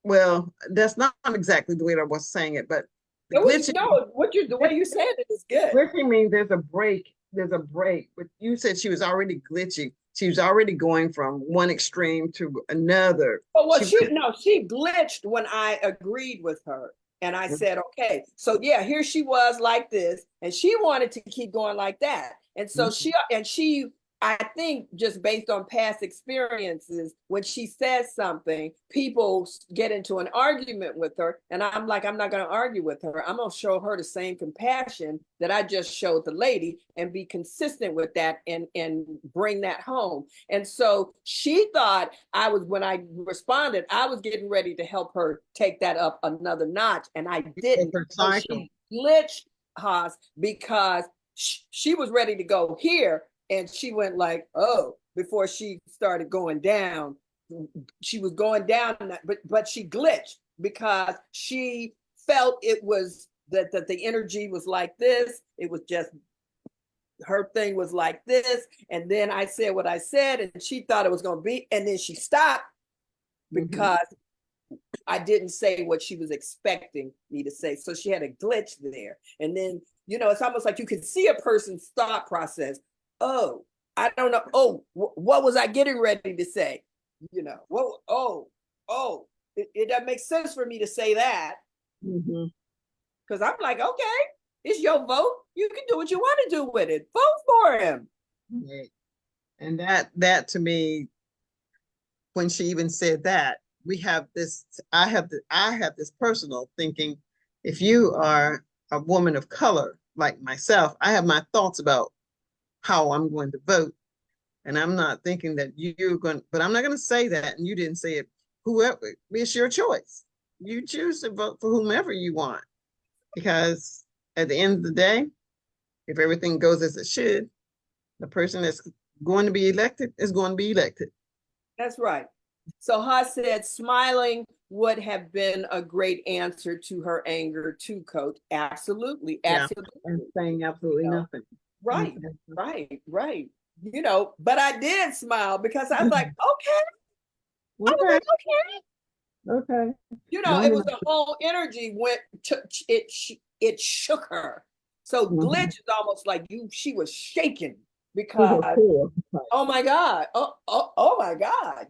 well, that's not exactly the way I was saying it, but the glitching, No, the way you said it is good. glitching means there's a break, but you said she was already glitching. She was already going from one extreme to another. But what She she glitched when I agreed with her. And I said, okay, so yeah, here she was like this, and she wanted to keep going like that. And so she, I think just based on past experiences, when she says something, people get into an argument with her. And I'm like, I'm not going to argue with her. I'm going to show her the same compassion that I just showed the lady and be consistent with that and bring that home. And so she thought when I responded, I was getting ready to help her take that up another notch. And I didn't. So she glitched Haas because she was ready to go here. And she went like, oh, before she started going down. She was going down, but she glitched because she felt it was that the energy was like this. It was just her thing was like this. And then I said what I said, and she thought it was going to be, and then she stopped because I didn't say what she was expecting me to say. So she had a glitch there. And then, it's almost like you could see a person's thought process. Oh, I don't know. Oh, what was I getting ready to say? It doesn't make sense for me to say that. Because I'm like, okay, it's your vote. You can do what you want to do with it. Vote for him. Right. And that to me, when she even said that, I have this personal thinking. If you are a woman of color like myself, I have my thoughts about how I'm going to vote. And I'm not thinking that but I'm not going to say that. And you didn't say it. Whoever, it's your choice. You choose to vote for whomever you want. Because at the end of the day, if everything goes as it should, the person that's going to be elected is going to be elected. That's right. So Haas said smiling would have been a great answer to her anger too, Coach. Absolutely. Absolutely. Yeah, and saying absolutely nothing. Right. But I did smile because I was like, okay. I was like, okay. It was the whole energy it shook her. So glitch is almost like she was shaking because oh my God. Oh my God,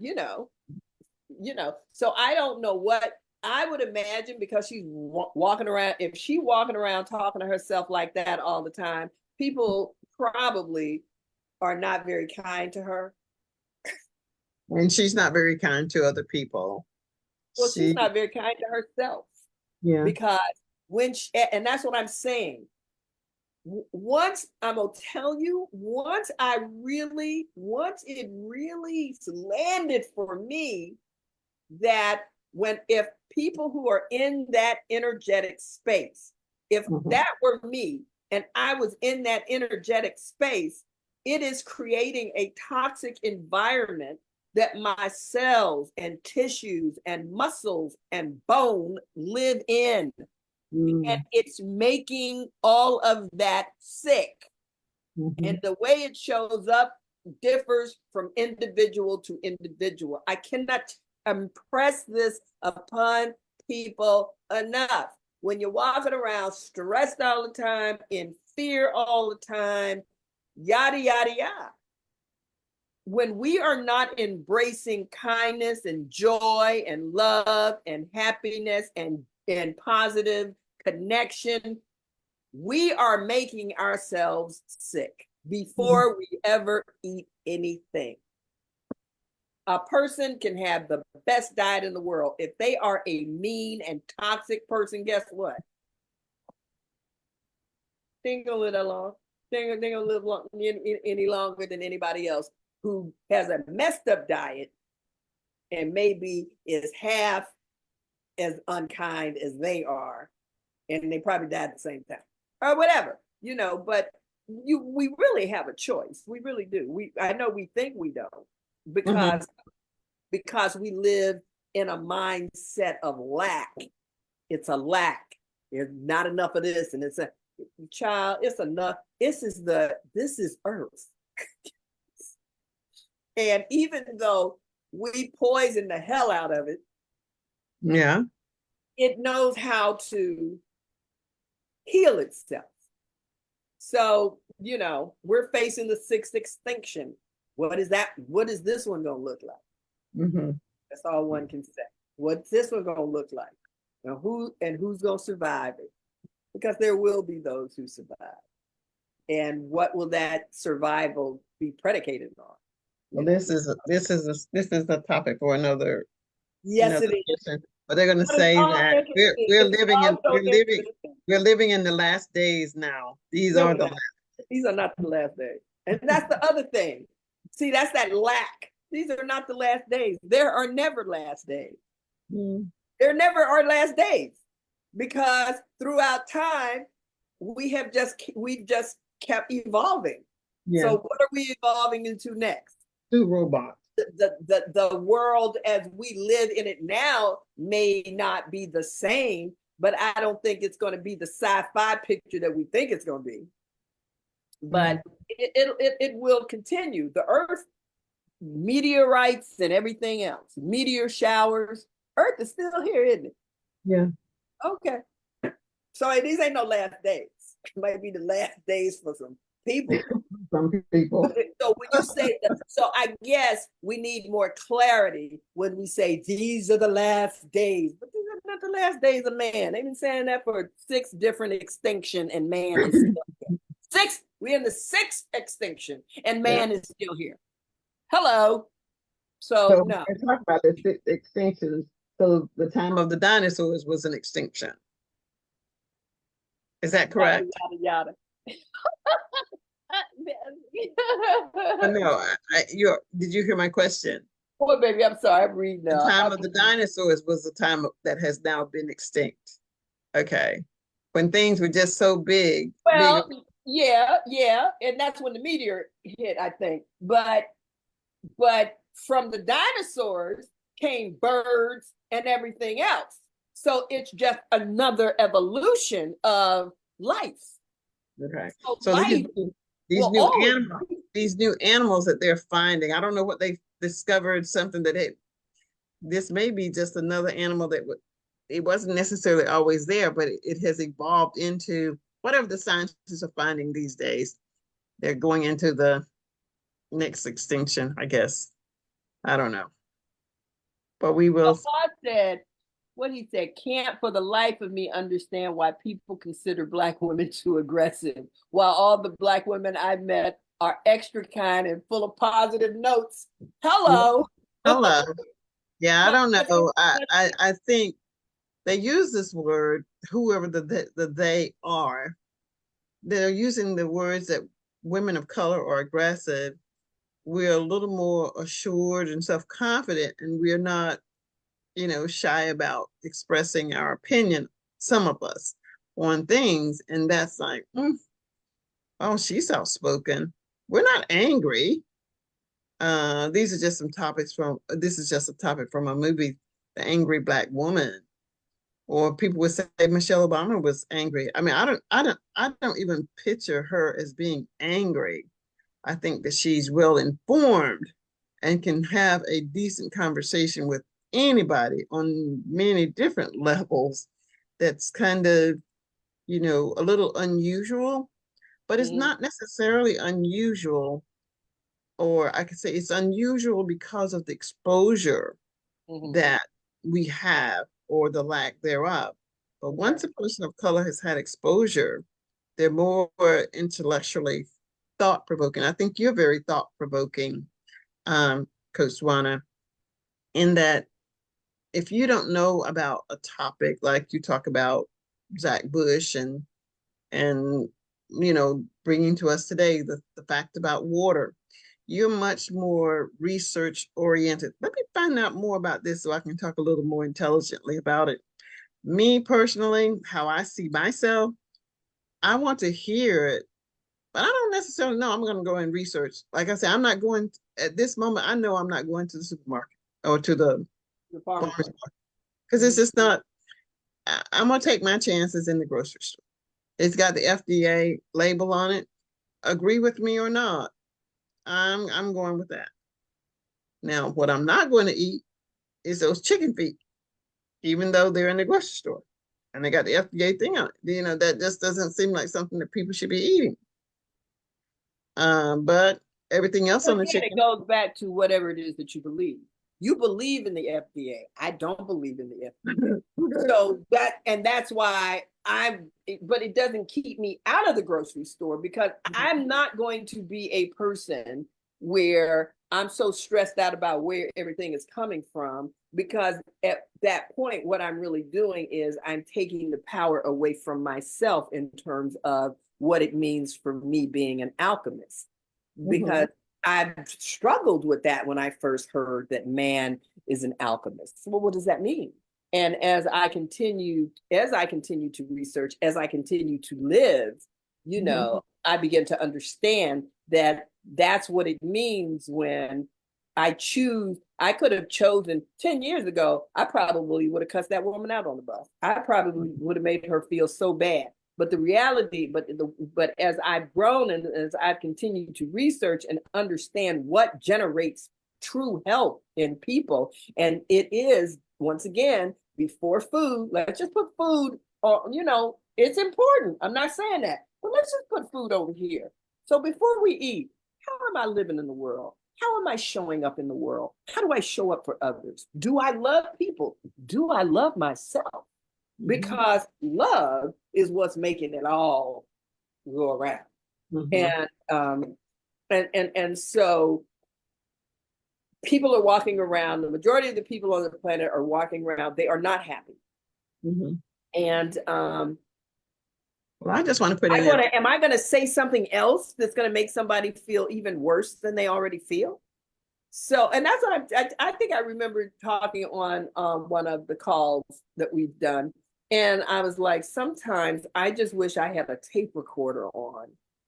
So I don't know what I would imagine because she's walking around. If she's walking around talking to herself like that all the time, people probably are not very kind to her. And she's not very kind to other people. Well, she's not very kind to herself. Yeah. Because and that's what I'm saying. Once I'm gonna tell you, once it really landed for me that if people who are in that energetic space, if that were me and I was in that energetic space, it is creating a toxic environment that my cells and tissues and muscles and bone live in. And it's making all of that sick. And the way it shows up differs from individual to individual. I cannot impress this upon people enough. When you're walking around stressed all the time, in fear all the time, yada, yada, yada. When we are not embracing kindness and joy and love and happiness and positive connection, we are making ourselves sick before we ever eat anything. A person can have the best diet in the world. If they are a mean and toxic person, guess what? They ain't gonna live that long. They ain't gonna live any longer than anybody else who has a messed up diet and maybe is half as unkind as they are, and they probably died at the same time or whatever, but we really have a choice. We really do. I know we think we don't because we live in a mindset of lack. It's a lack. There's not enough of this, and it's a child. It's enough. This is Earth, and even though we poison the hell out of it, Yeah. it knows how to heal itself. So, we're facing the sixth extinction. What is that? What is this one going to look like? That's all one can say. What's this one going to look like? Now, who's going to survive it? Because there will be those who survive. And what will that survival be predicated on? Well, this is a topic for another. Yes, it is. Session. But they're going to say that we're living in the last days now. These are the last. These are not the last days, and that's the other thing. See, that's that lack. These are not the last days. There are never last days. There never are last days, because throughout time we've just kept evolving. So what are we evolving into next? Two robots. The world as we live in it now may not be the same, but I don't think it's going to be the sci-fi picture that we think it's going to be. But it will continue. The Earth, meteorites and everything else, meteor showers, Earth is still here, isn't it? Yeah. Okay. So these ain't no last days. It might be the last days for some people. Some people. So when you say that, so I guess we need more clarity when we say these are the last days. But these are not the last days of man. They've been saying that for 6 different extinction, and man is still here. 6. We're in the 6th extinction, and man is still here. Hello. So no. We're talking about the 6 extinctions. So the time of the dinosaurs was an extinction. Is that correct? Yada, yada, yada. No, did you hear my question? Boy, baby, I'm sorry, I'm reading now. The time of the dinosaurs was the time that has now been extinct. Okay. When things were just so big. Well, yeah, and that's when the meteor hit, I think. But from the dinosaurs came birds and everything else. So it's just another evolution of life. Okay. So life, these new animals that they're finding, I don't know what they discovered, something that this may be just another animal that it wasn't necessarily always there, but it has evolved into whatever the scientists are finding these days. They're going into the next extinction, I guess. I don't know. But we will. What he said, can't for the life of me understand why people consider Black women too aggressive, while all the Black women I've met are extra kind and full of positive notes. Hello. Hello. Yeah, I don't know. I think they use this word, whoever the they are. They're using the words that women of color are aggressive. We're a little more assured and self-confident, and we're not shy about expressing our opinion, some of us, on things. And that's like, oh, she's outspoken. We're not angry. These are just some topics this is just a topic from a movie, The Angry Black Woman. Or people would say Michelle Obama was angry. I mean, I don't even picture her as being angry. I think that she's well informed and can have a decent conversation with anybody on many different levels. That's kind of, a little unusual, but it's not necessarily unusual, or I could say it's unusual because of the exposure that we have, or the lack thereof. But once a person of color has had exposure, they're more intellectually thought-provoking. I think you're very thought-provoking, Coach Swana, in that if you don't know about a topic, like you talk about Zach Bush and bringing to us today the fact about water, you're much more research oriented. Let me find out more about this so I can talk a little more intelligently about it. Me personally, how I see myself, I want to hear it, but I don't necessarily know I'm going to go and research. Like I said, I'm not going at this moment. I know I'm not going to the supermarket or to the The farmer's farmer's market because it's just not. I'm going to take my chances in the grocery store. It's got the FDA label on it. Agree with me or not, I'm going with that. Now, what I'm not going to eat is those chicken feet, even though they're in the grocery store and they got the FDA thing on it. You know, that just doesn't seem like something that people should be eating. But everything else on the Again, chicken. it goes back to whatever it is that you believe. You believe in the FDA. I don't believe in the FDA. So that's why but it doesn't keep me out of the grocery store because I'm not going to be a person where I'm so stressed out about where everything is coming from, because at that point, what I'm really doing is I'm taking the power away from myself in terms of what it means for me being an alchemist. Because I struggled with that when I first heard that man is an alchemist. Well, what does that mean? And as I continue to research, as I continue to live, I begin to understand that that's what it means when I could have chosen 10 years ago, I probably would have cussed that woman out on the bus. I probably would have made her feel so bad. But the reality, but as I've grown and as I've continued to research and understand what generates true health in people, and it is, once again, before food, let's just put food on, it's important. I'm not saying that, but let's just put food over here. So before we eat, how am I living in the world? How am I showing up in the world? How do I show up for others? Do I love people? Do I love myself? Because love is what's making it all go around. And so people are walking around, the majority of the people on the planet are walking around, they are not happy. And well, I just want to put am I going to say something else that's going to make somebody feel even worse than they already feel? So, and that's what I think I remember talking on one of the calls that we've done. And I was like, sometimes I just wish I had a tape recorder on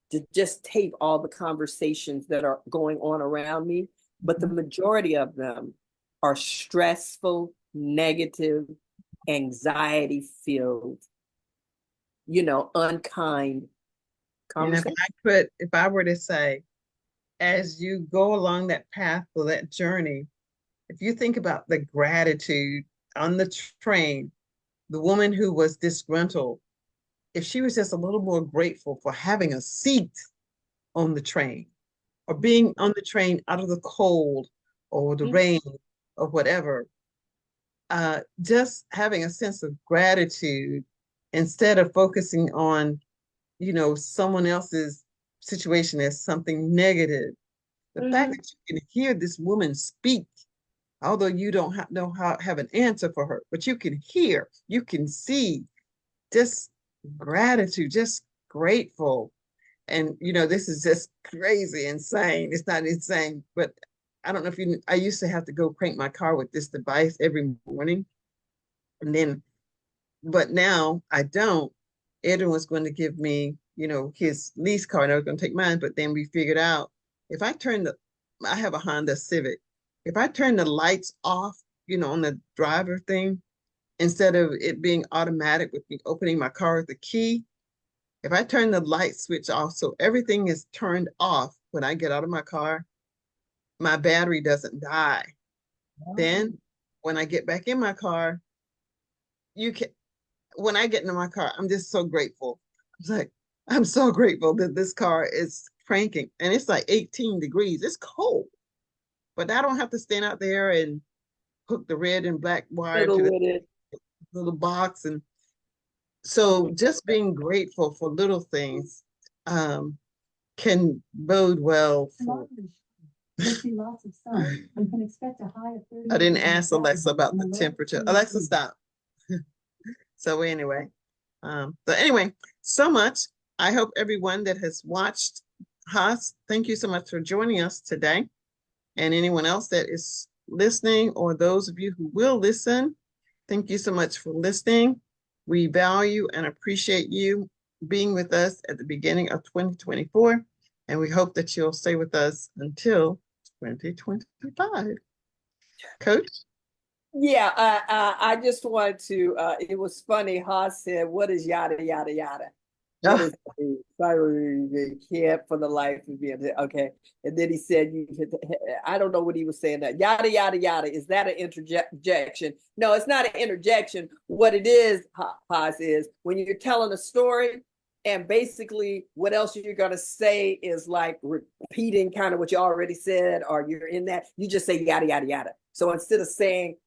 to just tape all the conversations that are going on around me. But the majority of them are stressful, negative, anxiety filled, unkind conversations. If I were to say, as you go along that path or that journey, if you think about the gratitude on the train, the woman who was disgruntled, if she was just a little more grateful for having a seat on the train or being on the train out of the cold or the rain or whatever, just having a sense of gratitude instead of focusing on, someone else's situation as something negative. The fact that you can hear this woman speak, although you don't have an answer for her, but you can hear, you can see, just gratitude, just grateful. And this is just crazy, insane. It's not insane, but I don't know if I used to have to go crank my car with this device every morning. But now I don't. Edwin was going to give me, his lease car, and I was going to take mine, but then we figured out if I have a Honda Civic. If I turn the lights off, on the driver thing, instead of it being automatic with me opening my car with the key, if I turn the light switch off, so everything is turned off when I get out of my car, my battery doesn't die. Then when I get back in my car, when I get into my car, I'm just so grateful. I'm so grateful that this car is cranking, and it's like 18 degrees. It's cold, but I don't have to stand out there and hook the red and black wire to the little box. And so just being grateful for little things can bode well for. Lots of sun. We can expect a high of 30. I didn't ask Alexa about the temperature. Alexa, stop. So anyway, so much. I hope everyone that has watched Haas, thank you so much for joining us today. And anyone else that is listening, or those of you who will listen, thank you so much for listening. We value and appreciate you being with us at the beginning of 2024, and we hope that you'll stay with us until 2025. Coach? Yeah, I just wanted to, it was funny, Haas said, what is yada, yada, yada? What is the can't for the life of me? Okay. And then he said, I don't know what he was saying that yada, yada, yada. Is that an interjection? No, it's not an interjection. What it is, Haas, is when you're telling a story and basically what else you're going to say is like repeating kind of what you already said, or you're in that, you just say yada, yada, yada. So instead of saying,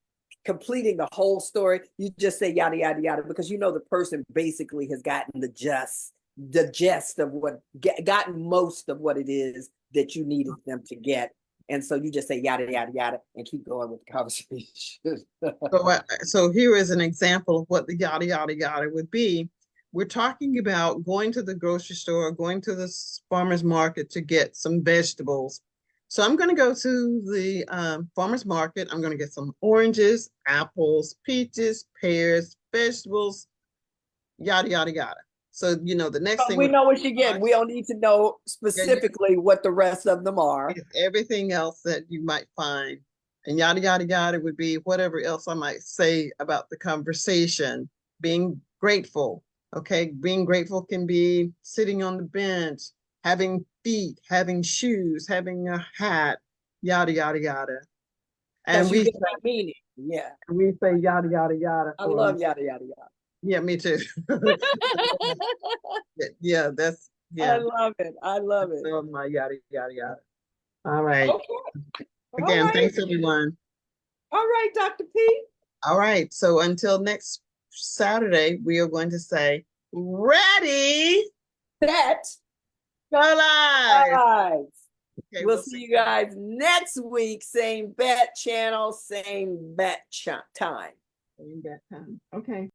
completing the whole story, you just say yada yada yada, because you know the person basically has gotten the gist of what, gotten most of what it is that you needed them to get, and so you just say yada yada yada and keep going with the conversation. So here is an example of what the yada yada yada would be. We're talking about going to the grocery store, going to the farmer's market to get some vegetables. So I'm going to go to the farmer's market. I'm going to get some oranges, apples, peaches, pears, vegetables, yada, yada, yada. So, you know, the next thing we know what you get. We don't need to know specifically what the rest of them are. Everything else that you might find. And yada, yada, yada would be whatever else I might say about the conversation. Being grateful. Okay. Being grateful can be sitting on the bench, having feet, having shoes, having a hat, yada, yada, yada. And we get that meaning. Yeah. We say yada, yada, yada. I love yada, yada, yada. Yeah, me too. Yeah, that's, yeah. I love it. I love it. I love my yada, yada, yada. All right. Okay. Again, all right. Thanks everyone. All right, Dr. P. All right. So until next Saturday, we are going to say, ready, set, go live. Okay, we'll see you guys next week. Same bat channel, same bat time. Same bat time. Okay.